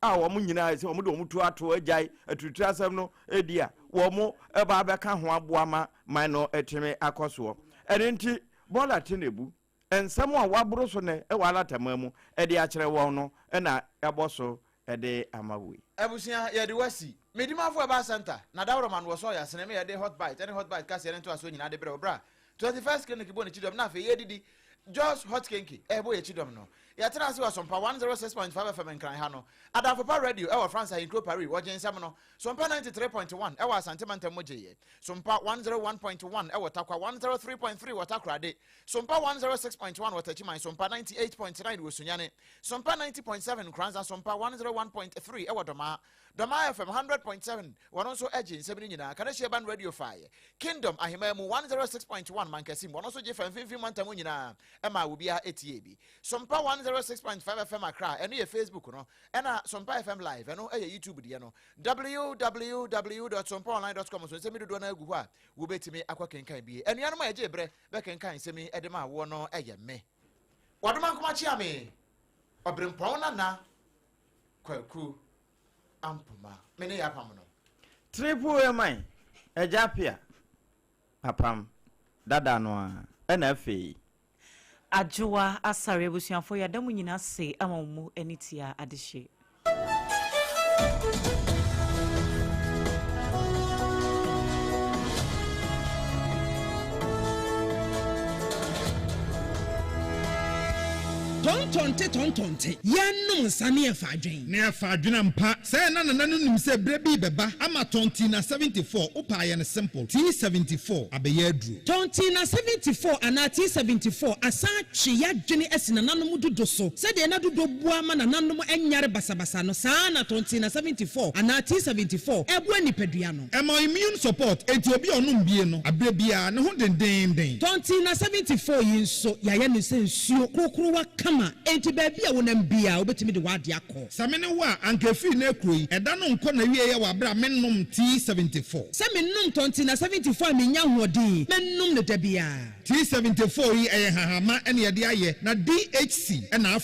Speaker 5: a wo mo nyina se wo mo de wo mo tu ato agai atutu asem no edia wo mo eba beka ho aboa ma man no etimi akoso enti Bola Tinubu ensem a waboro so ne e wala tamamu e de akere wo no e na eboso e de amawi
Speaker 1: ebusia ye de wasi medimafo eba center na dawro man wo so ya sene me ye de hot bite any hot bite ka se nto aso nyina de bre bra 21st clinic bo ne chidom na fe ye didi just hot kinky ebo ye chidom no ya tena se wa SOMPA 106.5 FM nkran ha no Adamfopa radio e wa France Intro Paris wo jensam no SOMPA 93.1 e wa Santimanta Mojeye SOMPA 101.1 e wa Takwa 103.3 wa Takrade SOMPA 106.1 wa Tachiman SOMPA 98.9 wo Sunyane SOMPA 90.7 Kranza SOMPA 101.3 e wa Doma FM 100.7 wono so agent 7 nyina kana Sheban Radio Fire Kingdom Ahimemu 106.1 Mankasim wono so je fanfin mantamu nyina e ma wo bia etiebi SOMPA 106.5 FM Accra eno ye Facebook no ena SOMPA FM live eno ye YouTube de no www.sompaonline.com so semi do na agu ho a wo betimi akwa kenkan bi enuano ma ye bre be kenkan semi edema wo no eye me wodomankoma KYEAME OBREMPONG-NANA KWAKU AMPOMAH mene ya APAM no
Speaker 5: triple man ejapia APAM DADAA no ena afei
Speaker 6: ADWOA ASARE busuafo ya damu nyina se amamu enitia adehye
Speaker 20: tontonte yanum nsane e fadwen
Speaker 21: ne fadwen mpa say na nim say brebi beba ama tontina 74 upa ye ne simple T74 abeye adru
Speaker 20: tontina 74 ana T74 asa twe yadwene asina nanom dodo so say de na dodo bua ma nanom enyare basabasa no saa na tontina 74 ana T74 ebu anipadua no
Speaker 21: ema immune support enti obi onum bie no abrebia ne ho den
Speaker 20: tontina 74 yinso yaye ne sensuo kokrowa kama enti baabi a wonam bia obetimi de wade akọ
Speaker 21: samene wa ankefi na ekroyi eda no nko na wie ye wa bra mennom T74
Speaker 20: se mennom tontina 74 menya hodin mennom ne da bia
Speaker 21: T74 yi eye hahama ene ye de aye na DHC ena